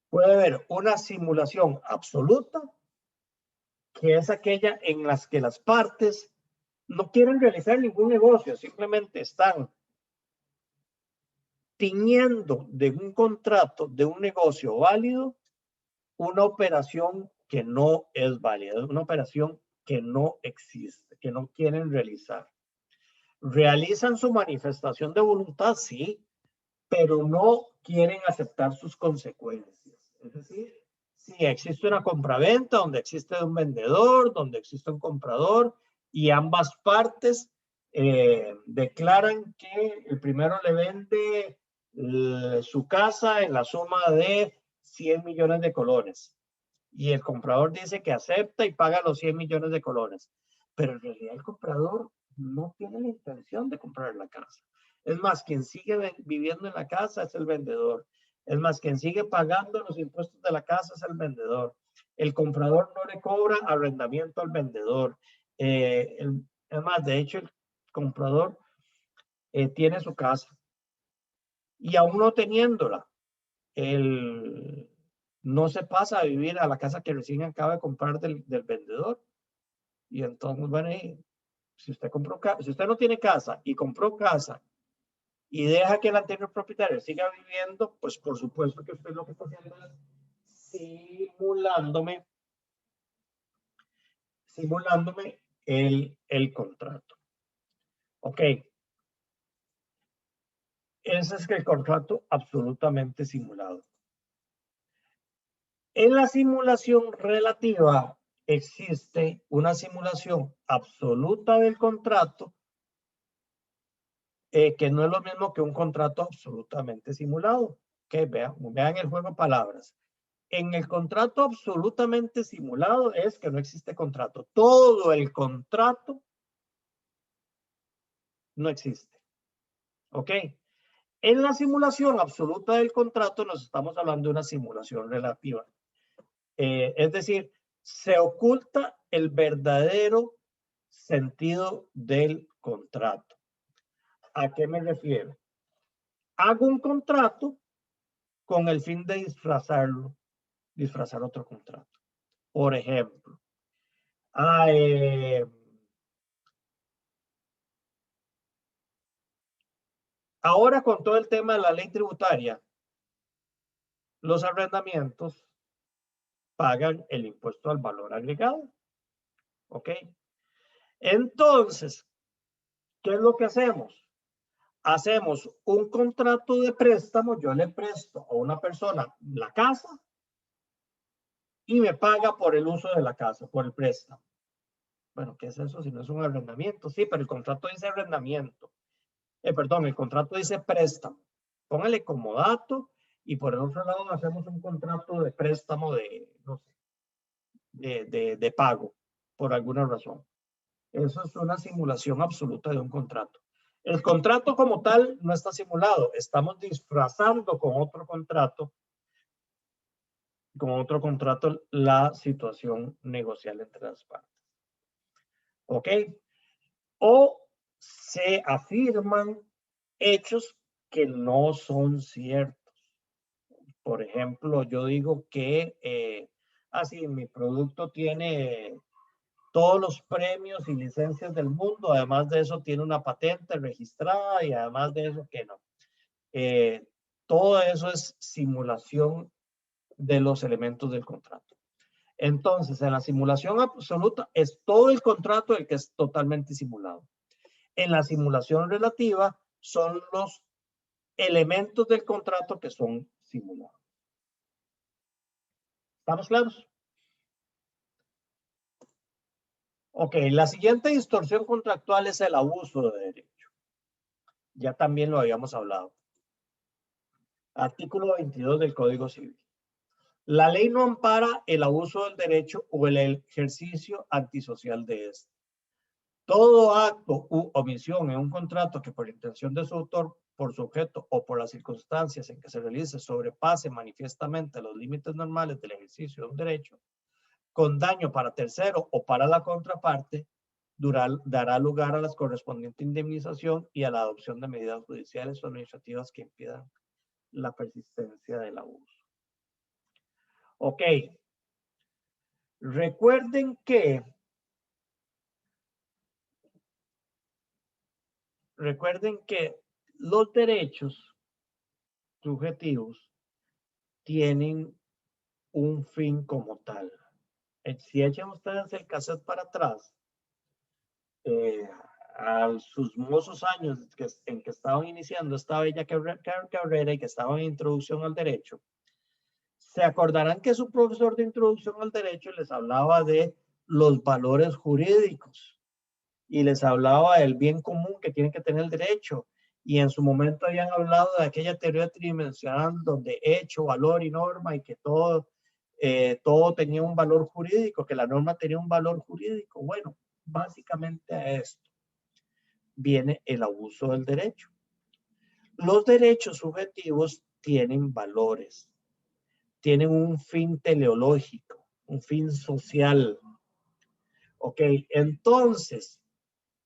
Puede haber una simulación absoluta, que es aquella en las que las partes no quieren realizar ningún negocio, simplemente están tiñendo de un contrato, de un negocio válido, una operación que no es válida, una operación que no existe, que no quieren realizar. Realizan su manifestación de voluntad, sí, pero no quieren aceptar sus consecuencias. Es decir, si existe una compraventa donde existe un vendedor, donde existe un comprador y ambas partes declaran que el primero le vende su casa en la suma de 100 millones de colones y el comprador dice que acepta y paga los 100 millones de colones, pero en realidad el comprador no tiene la intención de comprar la casa. Es más, quien sigue viviendo en la casa es el vendedor. Es más, quien sigue pagando los impuestos de la casa es el vendedor. El comprador no le cobra arrendamiento al vendedor. Es más, de hecho, el comprador tiene su casa y aún no teniéndola, no se pasa a vivir a la casa que recién acaba de comprar del vendedor. Y entonces, bueno, si usted si usted no tiene casa y compró casa y deja que el anterior propietario siga viviendo, pues por supuesto que usted lo que está haciendo es simulándome el contrato. Ok. Ese es el contrato absolutamente simulado. En la simulación relativa existe una simulación absoluta del contrato que no es lo mismo que un contrato absolutamente simulado. Okay, vean el juego de palabras. En el contrato absolutamente simulado es que no existe contrato. Todo el contrato no existe. ¿Ok? En la simulación absoluta del contrato nos estamos hablando de una simulación relativa. Es decir, se oculta el verdadero sentido del contrato. ¿A qué me refiero? Hago un contrato con el fin de disfrazar otro contrato. Por ejemplo, ahora con todo el tema de la ley tributaria, los arrendamientos pagan el impuesto al valor agregado. ¿Ok? Entonces, ¿qué es lo que hacemos? Hacemos un contrato de préstamo, yo le presto a una persona la casa y me paga por el uso de la casa, por el préstamo. Bueno, ¿qué es eso si no es un arrendamiento? Sí, pero el contrato dice arrendamiento. Perdón, el contrato dice préstamo. Póngale como dato y por el otro lado hacemos un contrato de préstamo de, no sé, de pago, por alguna razón. Eso es una simulación absoluta de un contrato. El contrato como tal no está simulado, estamos disfrazando con otro contrato la situación negocial entre las partes. ¿Ok? O se afirman hechos que no son ciertos. Por ejemplo, yo digo que, así, mi producto tiene todos los premios y licencias del mundo, además de eso tiene una patente registrada y además de eso que no. Todo eso es simulación de los elementos del contrato. Entonces, en la simulación absoluta es todo el contrato el que es totalmente simulado. En la simulación relativa son los elementos del contrato que son simulados. ¿Estamos claros? Ok, la siguiente distorsión contractual es el abuso de derecho. Ya también lo habíamos hablado. Artículo 22 del Código Civil. La ley no ampara el abuso del derecho o el ejercicio antisocial de este. Todo acto u omisión en un contrato que por intención de su autor, por su objeto o por las circunstancias en que se realice sobrepase manifiestamente los límites normales del ejercicio de un derecho, con daño para tercero o para la contraparte, dará lugar a la correspondiente indemnización y a la adopción de medidas judiciales o administrativas que impidan la persistencia del abuso. Ok. Recuerden que los derechos subjetivos tienen un fin como tal. Si echan ustedes el cassette para atrás, a sus mozos años en que estaban iniciando esta bella carrera y que estaban en introducción al derecho, se acordarán que su profesor de introducción al derecho les hablaba de los valores jurídicos y les hablaba del bien común que tiene que tener el derecho. Y en su momento habían hablado de aquella teoría tridimensional donde hecho, valor y norma y que todo tenía un valor jurídico, que la norma tenía un valor jurídico. Bueno, básicamente a esto viene el abuso del derecho. Los derechos subjetivos tienen valores, tienen un fin teleológico, un fin social. Ok, entonces,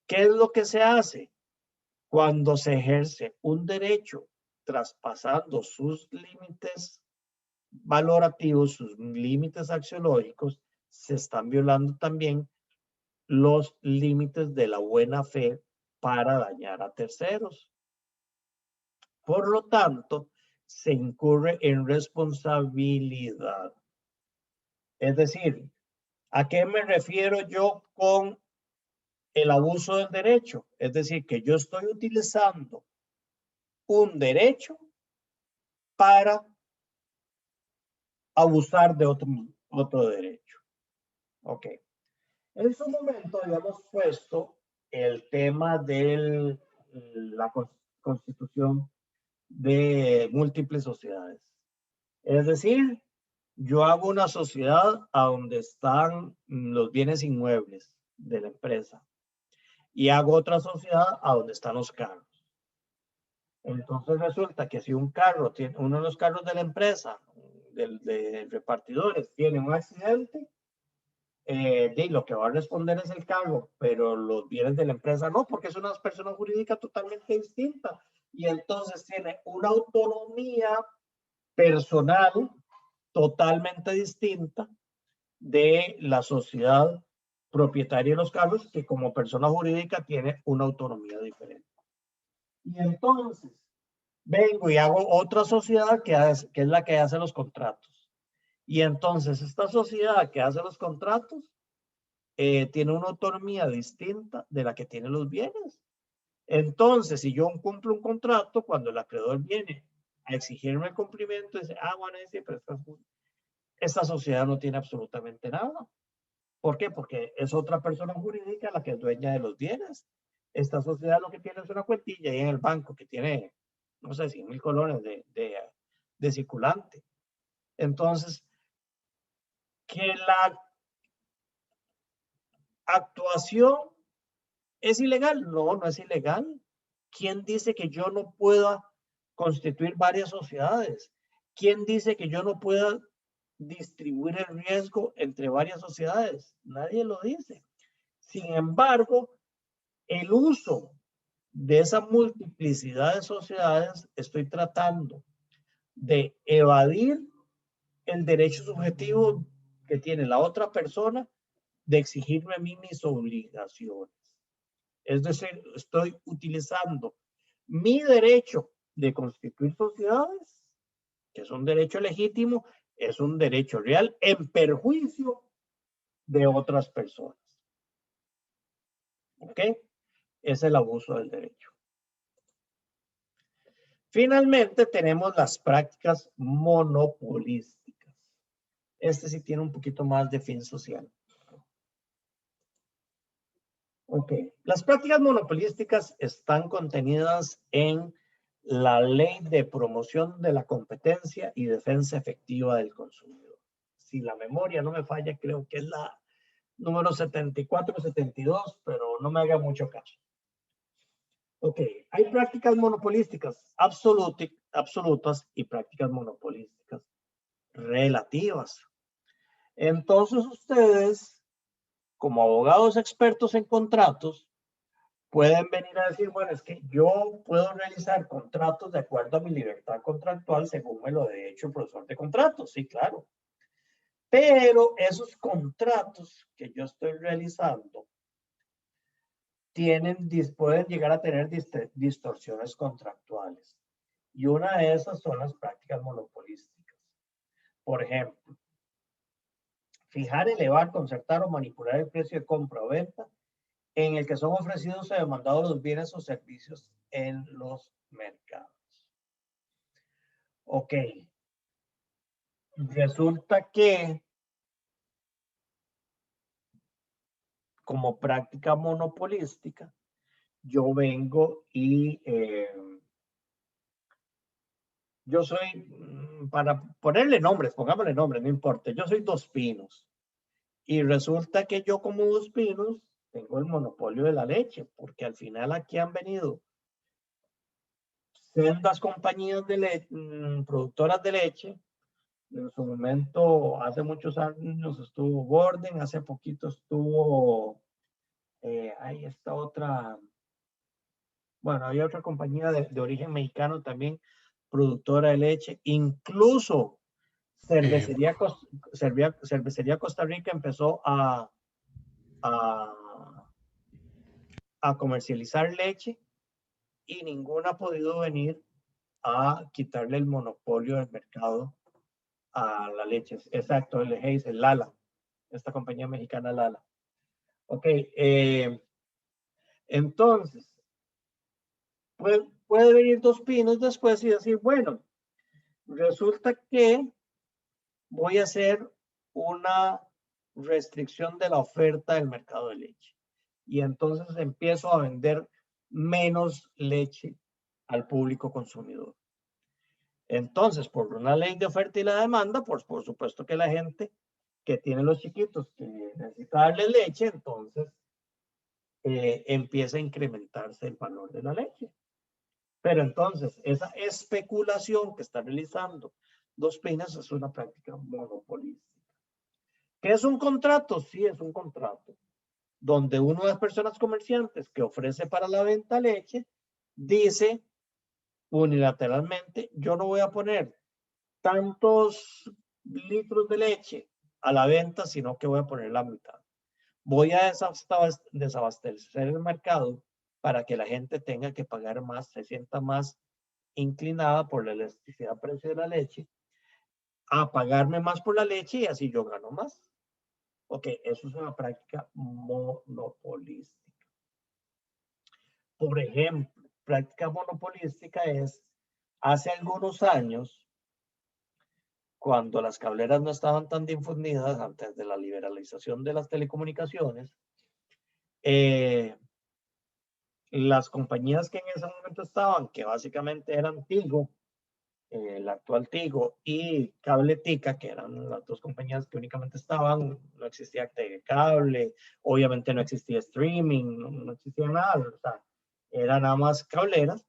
¿qué es lo que se hace? Cuando se ejerce un derecho traspasando sus límites valorativos, sus límites axiológicos, se están violando también los límites de la buena fe para dañar a terceros. Por lo tanto, se incurre en responsabilidad. Es decir, ¿a qué me refiero yo con el abuso del derecho? Es decir, que yo estoy utilizando un derecho para abusar de otro derecho. Ok. En su momento habíamos puesto el tema de la constitución de múltiples sociedades. Es decir, yo hago una sociedad a donde están los bienes inmuebles de la empresa y hago otra sociedad a donde están los carros. Entonces resulta que si un carro tiene, uno de los carros de la empresa, de repartidores, tiene un accidente, lo que va a responder es el cargo, pero los bienes de la empresa no, porque es una persona jurídica totalmente distinta. Y entonces tiene una autonomía personal totalmente distinta de la sociedad propietaria de los carros, que como persona jurídica tiene una autonomía diferente. Y entonces vengo y hago otra sociedad que es la que hace los contratos. Y entonces esta sociedad que hace los contratos tiene una autonomía distinta de la que tienen los bienes. Entonces, si yo cumplo un contrato, cuando el acreedor viene a exigirme el cumplimiento, dice, bueno, sí, pero esta sociedad no tiene absolutamente nada. ¿Por qué? Porque es otra persona jurídica la que es dueña de los bienes. Esta sociedad lo que tiene es una cuentilla ahí en el banco que tiene, no sé, 100,000 colones de circulante. Entonces, que la actuación es ilegal. No, no es ilegal. ¿Quién dice que yo no pueda constituir varias sociedades? ¿Quién dice que yo no pueda distribuir el riesgo entre varias sociedades? Nadie lo dice. Sin embargo, el uso de esa multiplicidad de sociedades, estoy tratando de evadir el derecho subjetivo que tiene la otra persona de exigirme a mí mis obligaciones. Es decir, estoy utilizando mi derecho de constituir sociedades, que es un derecho legítimo, es un derecho real, en perjuicio de otras personas. ¿Ok? Es el abuso del derecho. Finalmente tenemos las prácticas monopolísticas. Este sí tiene un poquito más de fin social. Ok, las prácticas monopolísticas están contenidas en la Ley de Promoción de la Competencia y Defensa Efectiva del Consumidor. Si la memoria no me falla, creo que es la número 74-72, pero no me haga mucho caso. Ok, hay prácticas monopolísticas absolutas y prácticas monopolísticas relativas. Entonces ustedes, como abogados expertos en contratos, pueden venir a decir, bueno, es que yo puedo realizar contratos de acuerdo a mi libertad contractual según me lo he hecho el profesor de contratos. Sí, claro. Pero esos contratos que yo estoy realizando pueden llegar a tener distorsiones contractuales. Y una de esas son las prácticas monopolísticas. Por ejemplo, fijar, elevar, concertar o manipular el precio de compra o venta en el que son ofrecidos o demandados los bienes o servicios en los mercados. Ok. Resulta que como práctica monopolística, yo vengo y yo soy, para ponerle nombres, pongámosle nombres, no importa, yo soy Dos Pinos. Y resulta que yo como Dos Pinos tengo el monopolio de la leche, porque al final aquí han venido sendas compañías de productoras de leche. En su momento, hace muchos años estuvo Borden, hace poquito estuvo, ahí está otra, bueno, hay otra compañía de origen mexicano también, productora de leche, incluso Cervecería Costa Rica empezó a comercializar leche y ninguna ha podido venir a quitarle el monopolio del mercado a la leche. Exacto, el Hayes, el Lala, esta compañía mexicana Lala. Ok, entonces, puede venir Dos Pinos después y decir, bueno, resulta que voy a hacer una restricción de la oferta del mercado de leche. Y entonces empiezo a vender menos leche al público consumidor. Entonces, por una ley de oferta y la demanda, pues por supuesto que la gente que tiene los chiquitos que necesita darle leche, entonces empieza a incrementarse el valor de la leche. Pero entonces, esa especulación que está realizando Dos Pinos es una práctica monopolística. ¿Qué es un contrato? Sí, es un contrato donde una de las personas comerciantes que ofrece para la venta leche dice unilateralmente, yo no voy a poner tantos litros de leche a la venta, sino que voy a poner la mitad. Voy a desabastecer el mercado para que la gente tenga que pagar más, se sienta más inclinada por la elasticidad precio de la leche, a pagarme más por la leche y así yo gano más. Ok, eso es una práctica monopolística. Por ejemplo, práctica monopolística es, hace algunos años, cuando las cableras no estaban tan difundidas, antes de la liberalización de las telecomunicaciones, las compañías que en ese momento estaban, que básicamente eran Tigo, la actual Tigo, y Cabletica, que eran las dos compañías que únicamente estaban, no existía cable, obviamente no existía streaming, no existía nada, o sea, eran nada más cableras,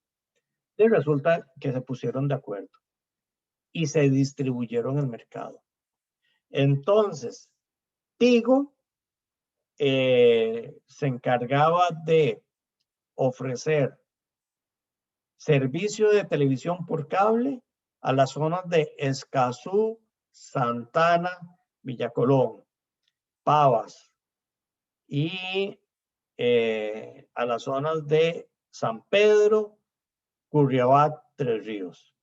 y resulta que se pusieron de acuerdo y se distribuyeron el mercado. Entonces, Tigo se encargaba de ofrecer servicio de televisión por cable a las zonas de Escazú, Santana, Villa Colón, Pavas y a las zonas de San Pedro, Curriabat, Tres Ríos.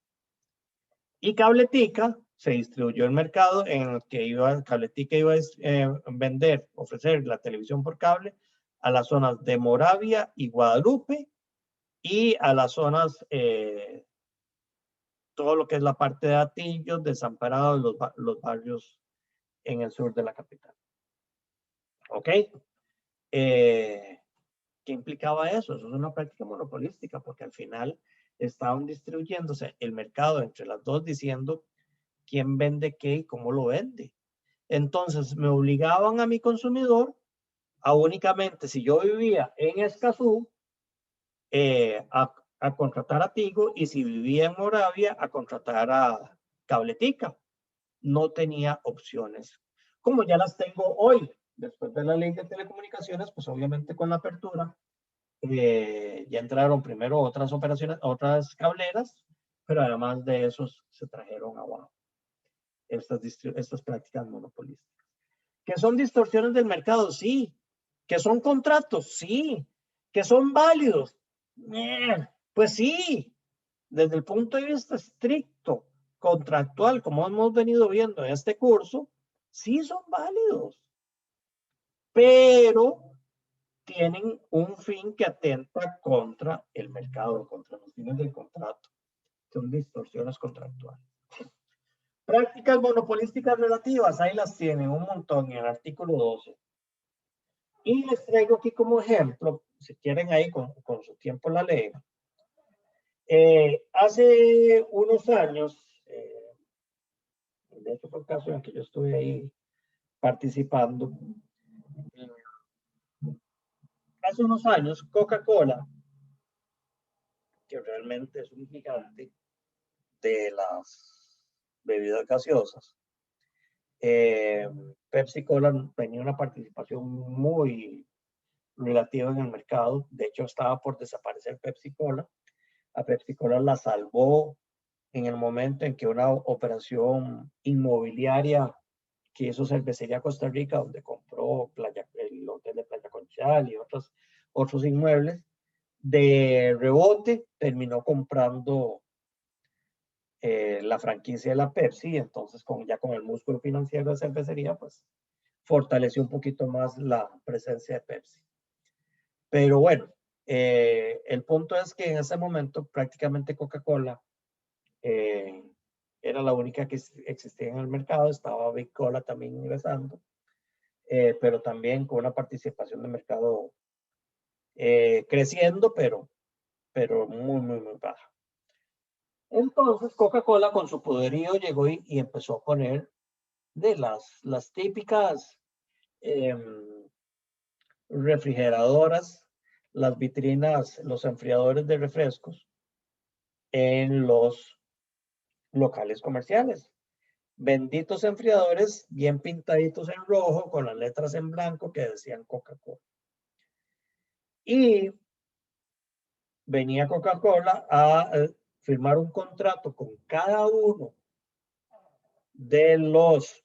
Y Cabletica se distribuyó el mercado en el que Cabletica iba a vender, ofrecer la televisión por cable a las zonas de Moravia y Guadalupe y a las zonas todo lo que es la parte de Atillos, Desamparados, los barrios en el sur de la capital. ¿Ok? ¿Qué implicaba eso? Eso es una práctica monopolística, porque al final estaban distribuyéndose el mercado entre las dos diciendo quién vende qué y cómo lo vende. Entonces me obligaban a mi consumidor a únicamente, si yo vivía en Escazú, a contratar a Tigo, y si vivía en Moravia, a contratar a Cabletica. No tenía opciones. Como ya las tengo hoy, después de la ley de telecomunicaciones, pues obviamente con la apertura, ya entraron primero otras operaciones, otras cableras, pero además de esos se trajeron abajo estas prácticas monopolísticas. ¿Que son distorsiones del mercado? Sí. ¿Que son contratos? Sí. ¿Que son válidos? Pues sí. Desde el punto de vista estricto, contractual, como hemos venido viendo en este curso, sí son válidos. Pero tienen un fin que atenta contra el mercado, contra los fines del contrato. Son distorsiones contractuales. Prácticas monopolísticas relativas, ahí las tienen un montón en el artículo 12. Y les traigo aquí como ejemplo, si quieren ahí con su tiempo la leen. Hace unos años, de hecho fue el caso en que yo estuve ahí participando, hace unos años Coca-Cola, que realmente es un gigante de las bebidas gaseosas, Pepsi Cola tenía una participación muy relativa en el mercado. De hecho, estaba por desaparecer Pepsi Cola. A Pepsi Cola la salvó en el momento en que una operación inmobiliaria que hizo Cervecería Costa Rica, donde compró el hotel de Playa Conchal y otros inmuebles, de rebote terminó comprando la franquicia de la Pepsi. Entonces ya con el músculo financiero de cervecería, pues fortaleció un poquito más la presencia de Pepsi. Pero bueno, el punto es que en ese momento prácticamente Coca-Cola era la única que existía en el mercado. Estaba Big Cola también ingresando, pero también con una participación de mercado creciendo, pero muy, muy, muy baja. Entonces Coca-Cola con su poderío llegó y empezó a poner de las típicas refrigeradoras, las vitrinas, los enfriadores de refrescos en los locales comerciales. Benditos enfriadores bien pintaditos en rojo con las letras en blanco que decían Coca-Cola. Y venía Coca-Cola a firmar un contrato con cada uno de los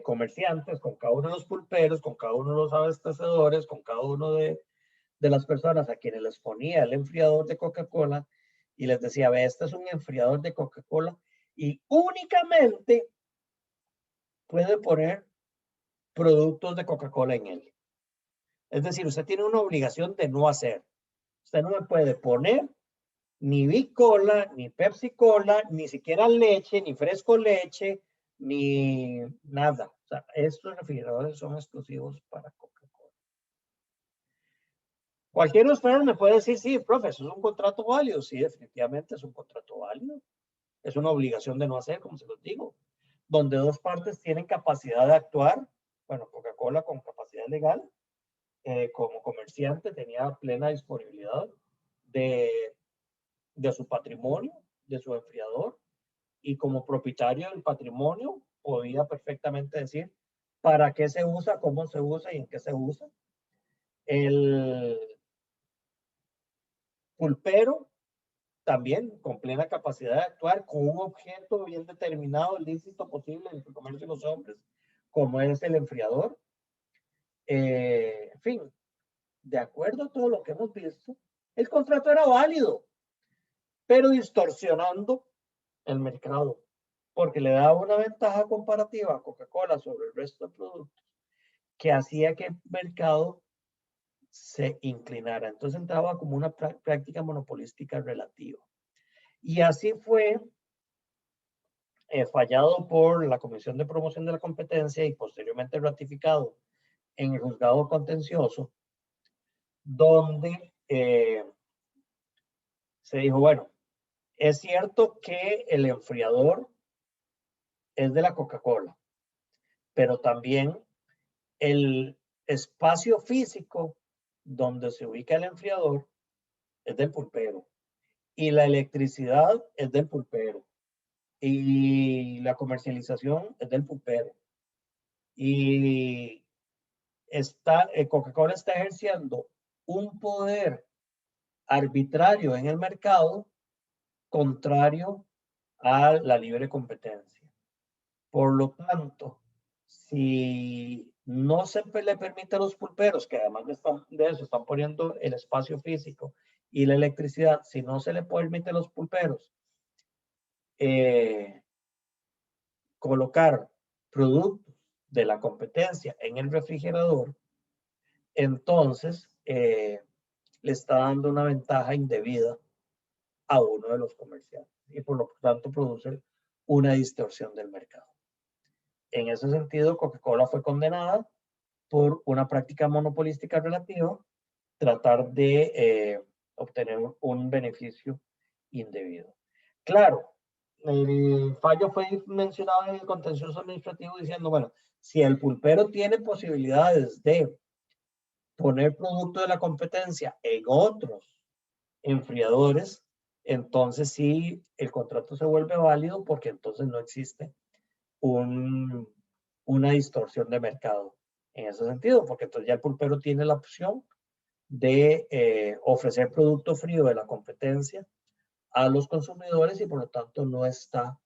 comerciantes, con cada uno de los pulperos, con cada uno de los abastecedores, con cada uno de las personas a quienes les ponía el enfriador de Coca-Cola y les decía, ve, este es un enfriador de Coca-Cola y únicamente puede poner productos de Coca-Cola en él. Es decir, usted tiene una obligación de no hacer. Usted no me puede poner ni Big Cola, ni Pepsi Cola, ni siquiera leche, ni fresco leche, ni nada. O sea, estos refrigeradores son exclusivos para Coca-Cola. Cualquiera de ustedes me puede decir, sí, profe, eso es un contrato válido. Sí, definitivamente es un contrato válido. Es una obligación de no hacer, como se los digo, donde dos partes tienen capacidad de actuar. Bueno, Coca-Cola con capacidad legal, como comerciante tenía plena disponibilidad de, de su patrimonio, de su enfriador, y como propietario del patrimonio podía perfectamente decir para qué se usa, cómo se usa y en qué se usa. El pulpero también con plena capacidad de actuar con un objeto bien determinado, lícito posible en el comercio de los hombres, como es el enfriador. En fin, de acuerdo a todo lo que hemos visto, el contrato era válido, pero distorsionando el mercado, porque le daba una ventaja comparativa a Coca-Cola sobre el resto de productos que hacía que el mercado se inclinara. Entonces entraba como una práctica monopolística relativa. Y así fue fallado por la Comisión de Promoción de la Competencia y posteriormente ratificado en el juzgado contencioso, donde se dijo, bueno, es cierto que el enfriador es de la Coca-Cola, pero también el espacio físico donde se ubica el enfriador es del pulpero y la electricidad es del pulpero y la comercialización es del pulpero. Y Coca-Cola está ejerciendo un poder arbitrario en el mercado contrario a la libre competencia. Por lo tanto, si no se le permite a los pulperos, que además de eso están poniendo el espacio físico y la electricidad, si no se le permite a los pulperos colocar productos de la competencia en el refrigerador, entonces le está dando una ventaja indebida a uno de los comerciantes y por lo tanto produce una distorsión del mercado. En ese sentido, Coca-Cola fue condenada por una práctica monopolística relativa, tratar de obtener un beneficio indebido. Claro, el fallo fue mencionado en el contencioso administrativo diciendo, bueno, si el pulpero tiene posibilidades de poner producto de la competencia en otros enfriadores, entonces sí, el contrato se vuelve válido porque entonces no existe una distorsión de mercado en ese sentido, porque entonces ya el pulpero tiene la opción de ofrecer producto frío de la competencia a los consumidores y por lo tanto no está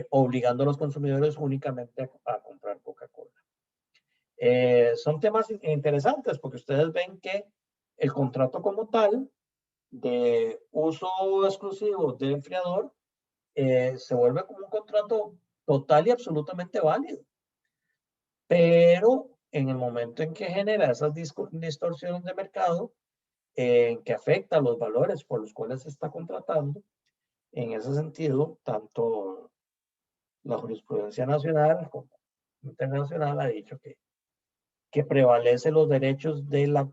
obligando a los consumidores únicamente a comprar Coca-Cola. Son temas interesantes porque ustedes ven que el contrato como tal de uso exclusivo del enfriador se vuelve como un contrato total y absolutamente válido. Pero en el momento en que genera esas distorsiones de mercado, que afecta los valores por los cuales se está contratando, en ese sentido, tanto la jurisprudencia nacional como internacional ha dicho que prevalece los derechos de la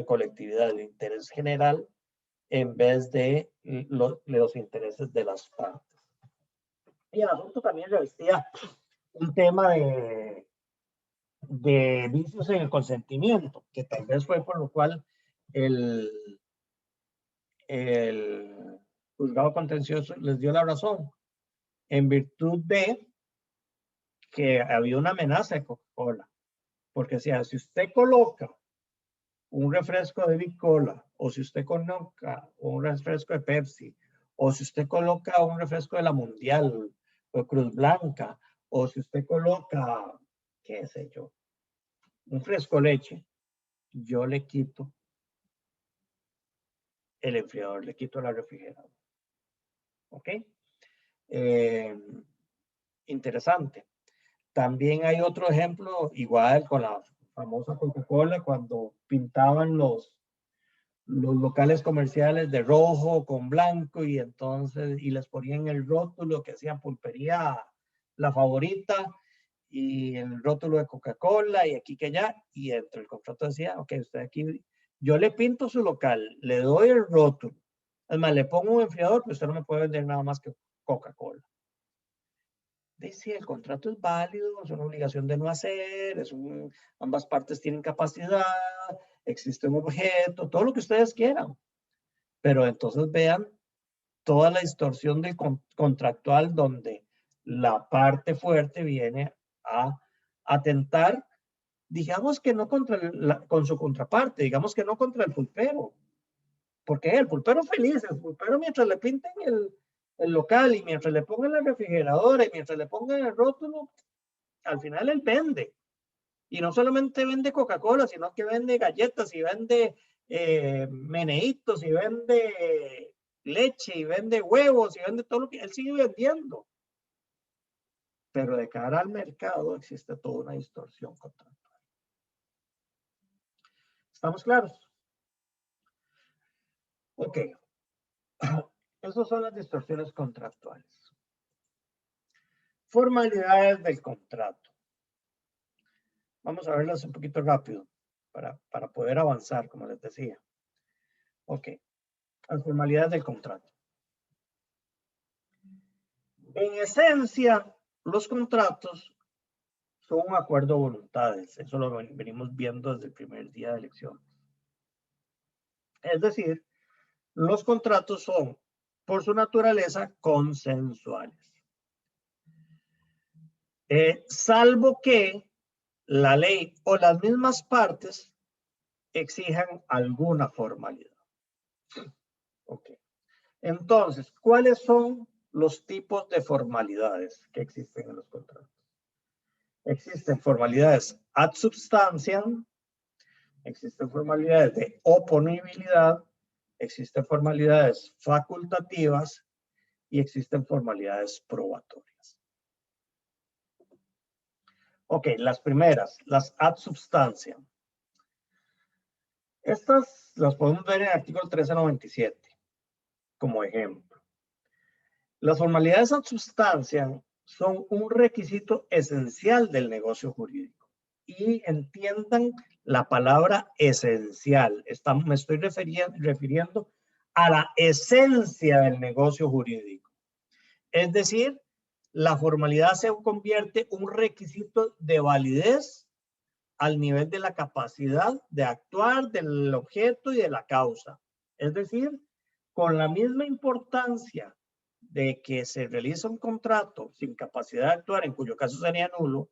colectividad, el interés general, en vez de los intereses de las partes. Y el asunto también revestía un tema de vicios en el consentimiento, que tal vez fue por lo cual el juzgado contencioso les dio la razón, en virtud de que había una amenaza de Coca-Cola, porque si usted coloca un refresco de Bicola, o si usted coloca un refresco de Pepsi, o si usted coloca un refresco de la Mundial, o Cruz Blanca, o si usted coloca, qué sé yo, un fresco leche, yo le quito el enfriador, le quito la refrigeradora. ¿Ok? Interesante. También hay otro ejemplo, igual con la famosa Coca-Cola, cuando pintaban los locales comerciales de rojo con blanco y entonces, y les ponían el rótulo que hacían pulpería la favorita y el rótulo de Coca-Cola y aquí que allá, y dentro del contrato decía, ok, usted aquí Yo le pinto su local, le doy el rótulo, además le pongo un enfriador, pero usted no me puede vender nada más que Coca-Cola. Dice, el contrato es válido, es una obligación de no hacer, ambas partes tienen capacidad, existe un objeto, todo lo que ustedes quieran. Pero entonces vean toda la distorsión del contractual donde la parte fuerte viene a atentar, digamos que no con su contraparte, digamos que no contra el pulpero. Porque el pulpero feliz, el pulpero mientras le pinten el local y mientras le pongan la refrigeradora y mientras le pongan el rótulo, al final él vende. Y no solamente vende Coca-Cola, sino que vende galletas y vende meneitos y vende leche y vende huevos y vende todo lo que él sigue vendiendo. Pero de cara al mercado existe toda una distorsión contractual. ¿Estamos claros? Ok. Esas son las distorsiones contractuales. Formalidades del contrato. Vamos a verlas un poquito rápido para poder avanzar, como les decía. Ok. Las formalidades del contrato. En esencia, los contratos son un acuerdo de voluntades. Eso lo venimos viendo desde el primer día de elecciones. Es decir, los contratos son, por su naturaleza, consensuales. Salvo que la ley o las mismas partes exijan alguna formalidad. Ok. Entonces, ¿cuáles son los tipos de formalidades que existen en los contratos? Existen formalidades ad substantiam, existen formalidades de oponibilidad, existen formalidades facultativas y existen formalidades probatorias. Ok, las primeras, las ad substantiam. Estas las podemos ver en el artículo 1397 como ejemplo. Las formalidades ad substantiam son un requisito esencial del negocio jurídico. Y entiendan la palabra esencial. Me estoy refiriendo a la esencia del negocio jurídico. Es decir, la formalidad se convierte en un requisito de validez al nivel de la capacidad de actuar del objeto y de la causa. Es decir, con la misma importancia de que se realiza un contrato sin capacidad de actuar, en cuyo caso sería nulo,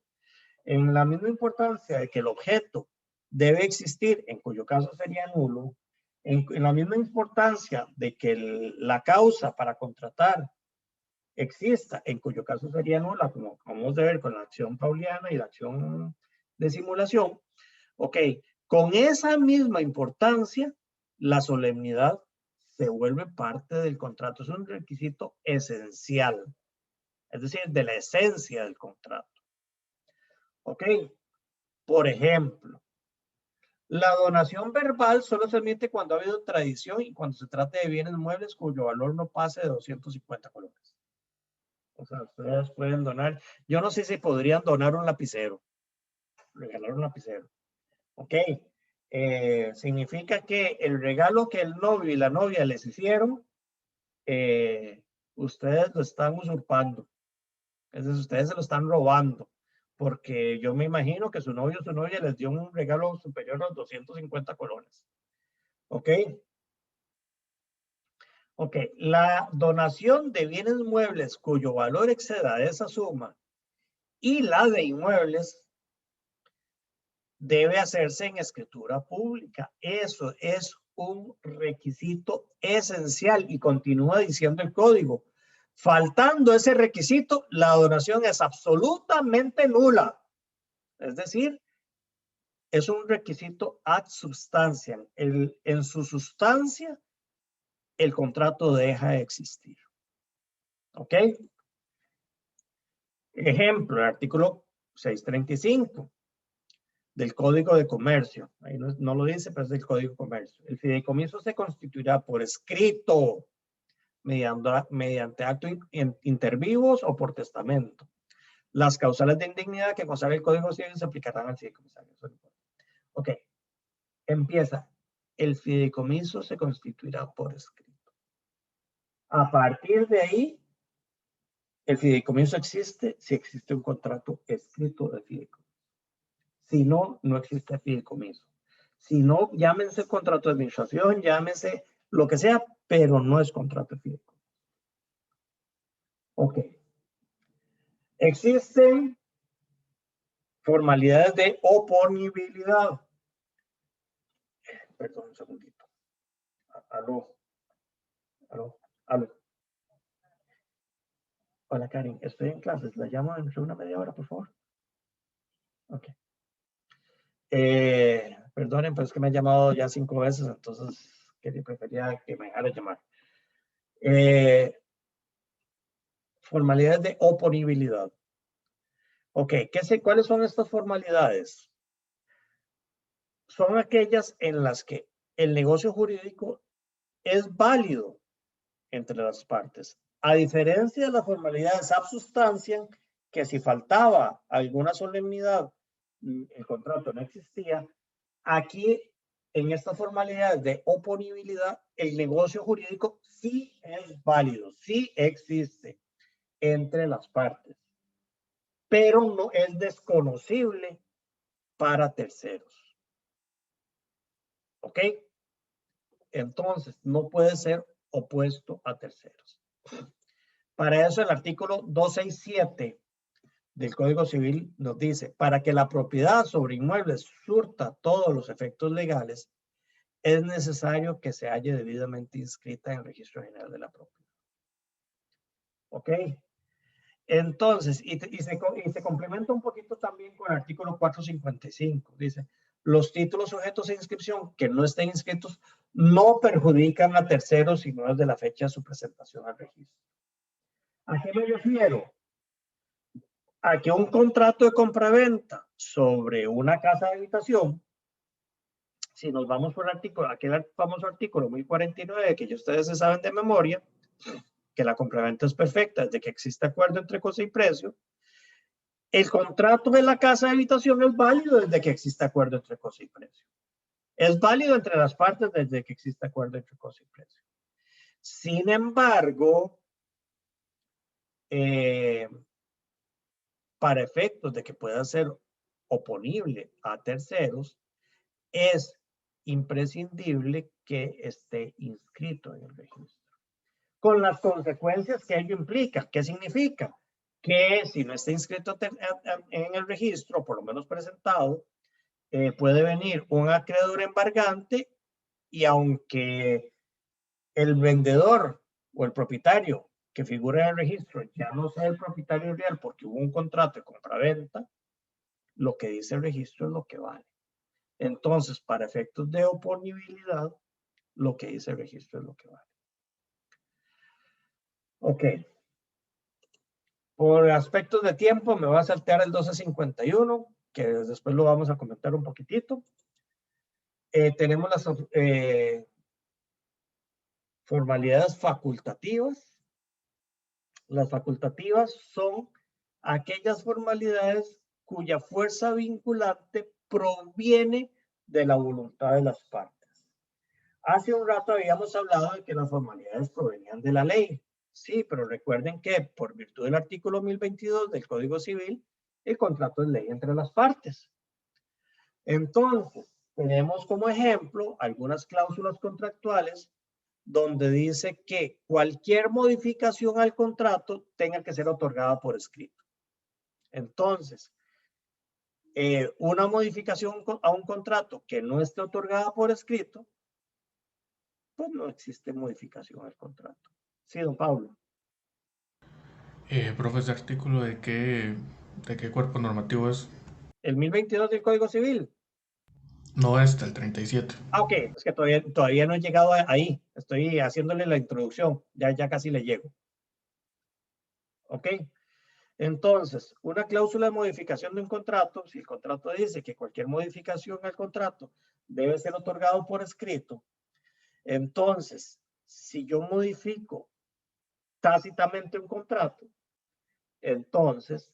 en la misma importancia de que el objeto debe existir, en cuyo caso sería nulo, en la misma importancia de que la causa para contratar exista, en cuyo caso sería nula, como vamos a ver con la acción pauliana y la acción de simulación. Ok, con esa misma importancia, la solemnidad se vuelve parte del contrato. Es un requisito esencial, es decir, de la esencia del contrato. Ok, por ejemplo, la donación verbal solo se admite cuando ha habido tradición y cuando se trate de bienes muebles cuyo valor no pase de 250 colones. O sea, ustedes pueden donar. Yo no sé si podrían donar un lapicero, regalar un lapicero. Ok. Significa que el regalo que el novio y la novia les hicieron, ustedes lo están usurpando. Es decir, ustedes se lo están robando. Porque yo me imagino que su novio o su novia les dio un regalo superior a los 250 colones. Ok. Ok. La donación de bienes muebles cuyo valor exceda esa suma y la de inmuebles debe hacerse en escritura pública. Eso es un requisito esencial y continúa diciendo el código. Faltando ese requisito, la donación es absolutamente nula. Es decir, es un requisito ad substantiam. En su sustancia, el contrato deja de existir. ¿Ok? Ejemplo, el artículo 635. Del Código de Comercio. Ahí no lo dice, pero es del Código de Comercio. El fideicomiso se constituirá por escrito, mediante acto intervivos o por testamento. Las causales de indignidad que consagra el Código Civil se aplicarán al fideicomisario. Ok. Empieza. el fideicomiso se constituirá por escrito. A partir de ahí, el fideicomiso existe si existe un contrato escrito de fideicomiso. Si no, no existe fideicomiso. Si no, llámense contrato de administración, llámense lo que sea, pero no es contrato de fideicomiso. Ok. Existen formalidades de oponibilidad. Perdón, un segundito. Aló. Aló. Aló. Hola, Karen. Estoy en clases. La llamo dentro de una media hora, por favor. Ok. Perdonen, pero es que me han llamado ya 5 veces, entonces prefería que me dejara llamar. Formalidades de oponibilidad. Ok, ¿cuáles son estas formalidades? Son aquellas en las que el negocio jurídico es válido entre las partes. A diferencia de las formalidades ab substancia, que si faltaba alguna solemnidad, el contrato no existía. Aquí, en estas formalidades de oponibilidad, el negocio jurídico sí es válido, sí existe entre las partes, pero no es desconocible para terceros. ¿Ok? Entonces, no puede ser opuesto a terceros. Para eso el artículo 267 del Código Civil nos dice, para que la propiedad sobre inmuebles surta todos los efectos legales, es necesario que se halle debidamente inscrita en el Registro General de la Propiedad. ¿Ok? Entonces, y se complementa un poquito también con el artículo 455. Dice, los títulos sujetos a inscripción que no estén inscritos no perjudican a terceros si no es de la fecha de su presentación al registro. ¿A qué me refiero? A que un contrato de compraventa sobre una casa de habitación, si nos vamos por el artículo, aquel famoso artículo 1049 que ya ustedes se saben de memoria, que la compraventa es perfecta desde que existe acuerdo entre cosa y precio, el contrato de la casa de habitación es válido desde que existe acuerdo entre cosa y precio. Es válido entre las partes desde que existe acuerdo entre cosa y precio. Sin embargo, para efectos de que pueda ser oponible a terceros, es imprescindible que esté inscrito en el registro. Con las consecuencias que ello implica. ¿Qué significa? Que si no está inscrito en el registro, por lo menos presentado, puede venir un acreedor embargante y aunque el vendedor o el propietario que figura en el registro ya no sea el propietario real porque hubo un contrato de compraventa, lo que dice el registro es lo que vale. Entonces, para efectos de oponibilidad, lo que dice el registro es lo que vale. Ok. Por aspectos de tiempo, me voy a saltear el 1251, que después lo vamos a comentar un poquitito. Tenemos las formalidades facultativas. Las facultativas son aquellas formalidades cuya fuerza vinculante proviene de la voluntad de las partes. Hace un rato habíamos hablado de que las formalidades provenían de la ley. Sí, pero recuerden que por virtud del artículo 1022 del Código Civil, el contrato es ley entre las partes. Entonces, tenemos como ejemplo algunas cláusulas contractuales donde dice que cualquier modificación al contrato tenga que ser otorgada por escrito. Entonces, una modificación a un contrato que no esté otorgada por escrito, pues no existe modificación al contrato. Sí, don Pablo. Profe, ¿ese artículo de qué cuerpo normativo es? El 1022 del Código Civil. No, el 37. Ah, ok, es que todavía no he llegado ahí. Estoy haciéndole la introducción. Ya casi le llego. Ok. Entonces, una cláusula de modificación de un contrato, si el contrato dice que cualquier modificación al contrato debe ser otorgado por escrito, entonces, si yo modifico tácitamente un contrato, entonces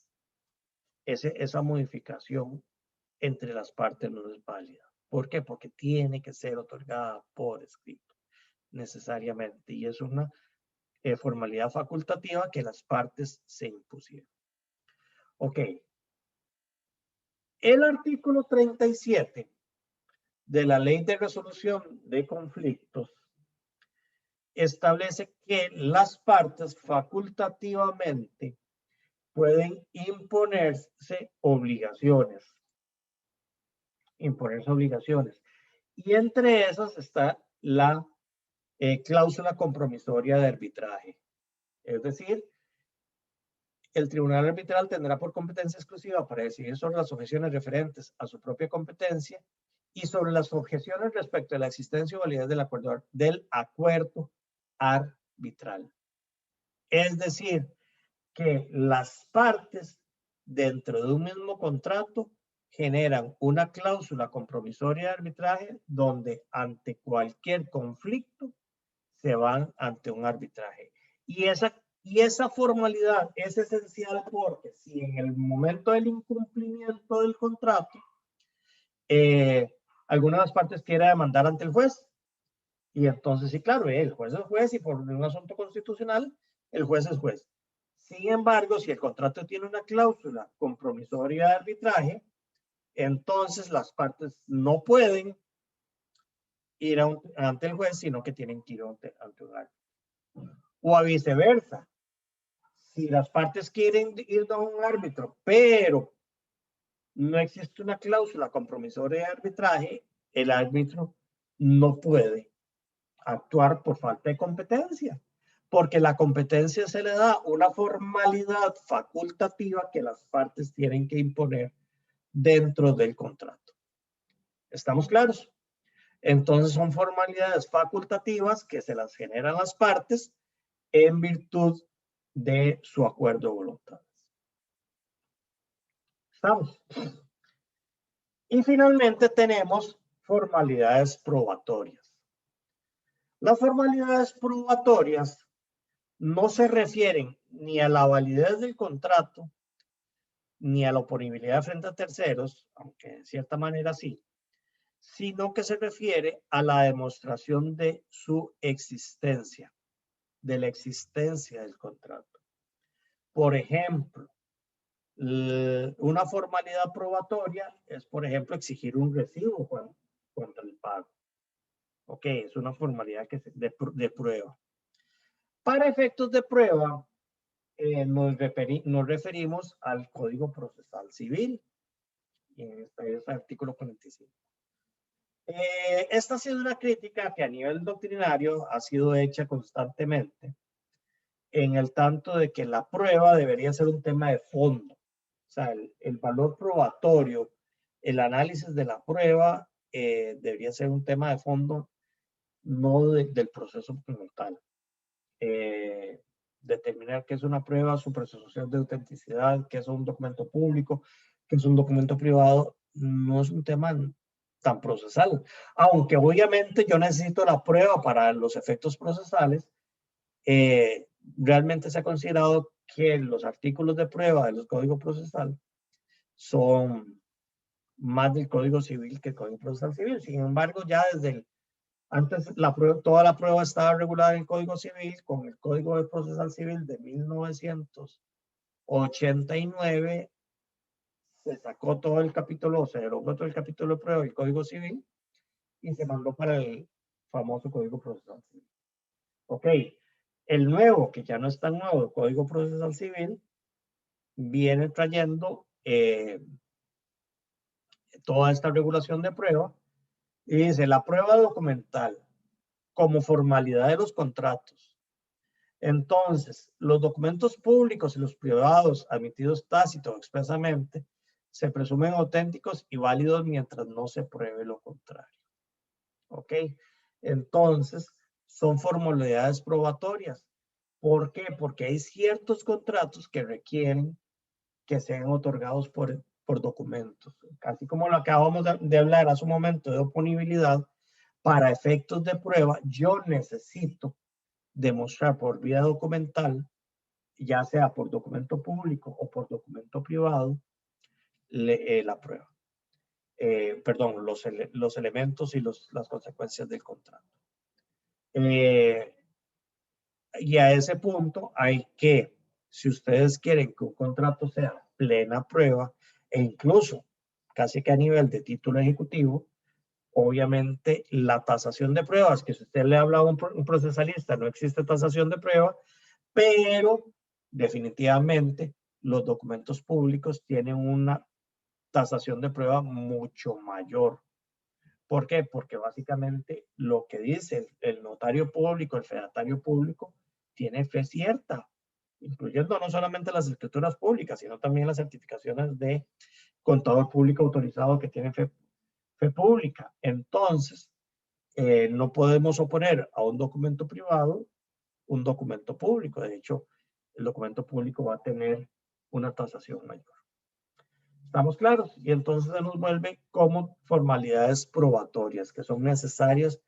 esa modificación entre las partes no es válida. ¿Por qué? Porque tiene que ser otorgada por escrito, necesariamente. Y es una formalidad facultativa que las partes se impusieron. Ok. El artículo 37 de la Ley de Resolución de Conflictos establece que las partes facultativamente pueden imponerse obligaciones. Y entre esas está la cláusula compromisoria de arbitraje. Es decir, el tribunal arbitral tendrá por competencia exclusiva para decidir sobre las objeciones referentes a su propia competencia y sobre las objeciones respecto a la existencia o validez del acuerdo arbitral. Es decir, que las partes dentro de un mismo contrato generan una cláusula compromisoria de arbitraje donde ante cualquier conflicto se van ante un arbitraje. Y esa formalidad es esencial porque si en el momento del incumplimiento del contrato, alguna de las partes quiere demandar ante el juez, y entonces sí, claro, el juez es juez y por un asunto constitucional, el juez es juez. Sin embargo, si el contrato tiene una cláusula compromisoria de arbitraje, entonces las partes no pueden ir ante el juez, sino que tienen que ir ante un árbitro. O a viceversa. Si las partes quieren ir a un árbitro, pero no existe una cláusula compromisoria de arbitraje, el árbitro no puede actuar por falta de competencia, porque la competencia se le da una formalidad facultativa que las partes tienen que imponer dentro del contrato. ¿Estamos claros? Entonces son formalidades facultativas que se las generan las partes en virtud de su acuerdo de voluntades. ¿Estamos? Y finalmente tenemos formalidades probatorias. Las formalidades probatorias no se refieren ni a la validez del contrato, ni a la oponibilidad frente a terceros, aunque de cierta manera sí, sino que se refiere a la demostración de su existencia, de la existencia del contrato. Por ejemplo, una formalidad probatoria es, por ejemplo, exigir un recibo contra el pago. Ok, es una formalidad de prueba. Para efectos de prueba, nos referimos al Código Procesal Civil, y en este es el artículo 45. Esta ha sido una crítica que a nivel doctrinario ha sido hecha constantemente, en el tanto de que la prueba debería ser un tema de fondo. O sea, el valor probatorio, el análisis de la prueba debería ser un tema de fondo, no del proceso como tal. Determinar qué es una prueba, su presunción de autenticidad, qué es un documento público, qué es un documento privado, no es un tema tan procesal. Aunque obviamente yo necesito la prueba para los efectos procesales, realmente se ha considerado que los artículos de prueba de los códigos procesales son más del Código Civil que el Código Procesal Civil. Sin embargo, ya desde antes toda la prueba estaba regulada en el Código Civil, con el Código de Procesal Civil de 1989 se sacó todo el capítulo, se derogó todo el capítulo de prueba del Código Civil y se mandó para el famoso Código Procesal Civil. Ok, el nuevo, que ya no es tan nuevo, el Código Procesal Civil, viene trayendo toda esta regulación de prueba y dice la prueba documental como formalidad de los contratos. Entonces, los documentos públicos y los privados admitidos tácito o expresamente se presumen auténticos y válidos mientras no se pruebe lo contrario. ¿Ok? Entonces, son formalidades probatorias. ¿Por qué? Porque hay ciertos contratos que requieren que sean otorgados por documentos. Así como lo acabamos de hablar hace un momento de oponibilidad, para efectos de prueba, yo necesito demostrar por vía documental, ya sea por documento público o por documento privado, la prueba. perdón, los elementos y las consecuencias del contrato. Y a ese punto hay que, si ustedes quieren que un contrato sea plena prueba, e incluso casi que a nivel de título ejecutivo, obviamente la tasación de pruebas, que si usted le habla a un procesalista, no existe tasación de prueba, pero definitivamente los documentos públicos tienen una tasación de prueba mucho mayor. ¿Por qué? Porque básicamente lo que dice el notario público, el fedatario público, tiene fe cierta, incluyendo no solamente las escrituras públicas, sino también las certificaciones de contador público autorizado que tiene fe pública. Entonces, no podemos oponer a un documento privado un documento público. De hecho, el documento público va a tener una tasación mayor. ¿Estamos claros? Y entonces se nos vuelve como formalidades probatorias que son necesarias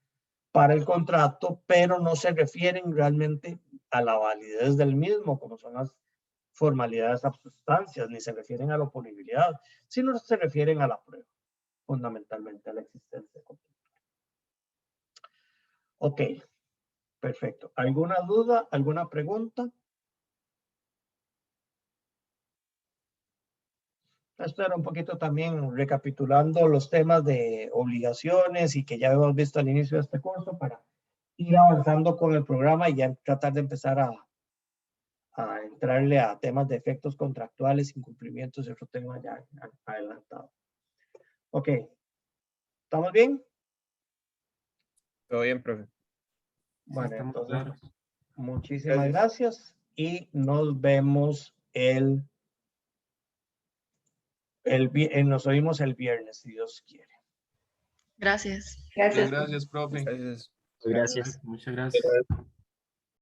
para el contrato, pero no se refieren realmente a la validez del mismo, como son las formalidades absustancias, ni se refieren a la oponibilidad, sino se refieren a la prueba, fundamentalmente a la existencia. Ok, perfecto. ¿Alguna duda? ¿Alguna pregunta? Esto era un poquito también recapitulando los temas de obligaciones y que ya hemos visto al inicio de este curso para ir avanzando con el programa y ya tratar de empezar a entrarle a temas de efectos contractuales, incumplimientos y otro tema ya adelantado. Ok, ¿estamos bien? Todo bien, profe. Bueno, Sí, estamos entonces, claros. muchísimas gracias y nos vemos nos oímos el viernes, si Dios quiere. Gracias. Muchas gracias, profe. Gracias. Muchas gracias.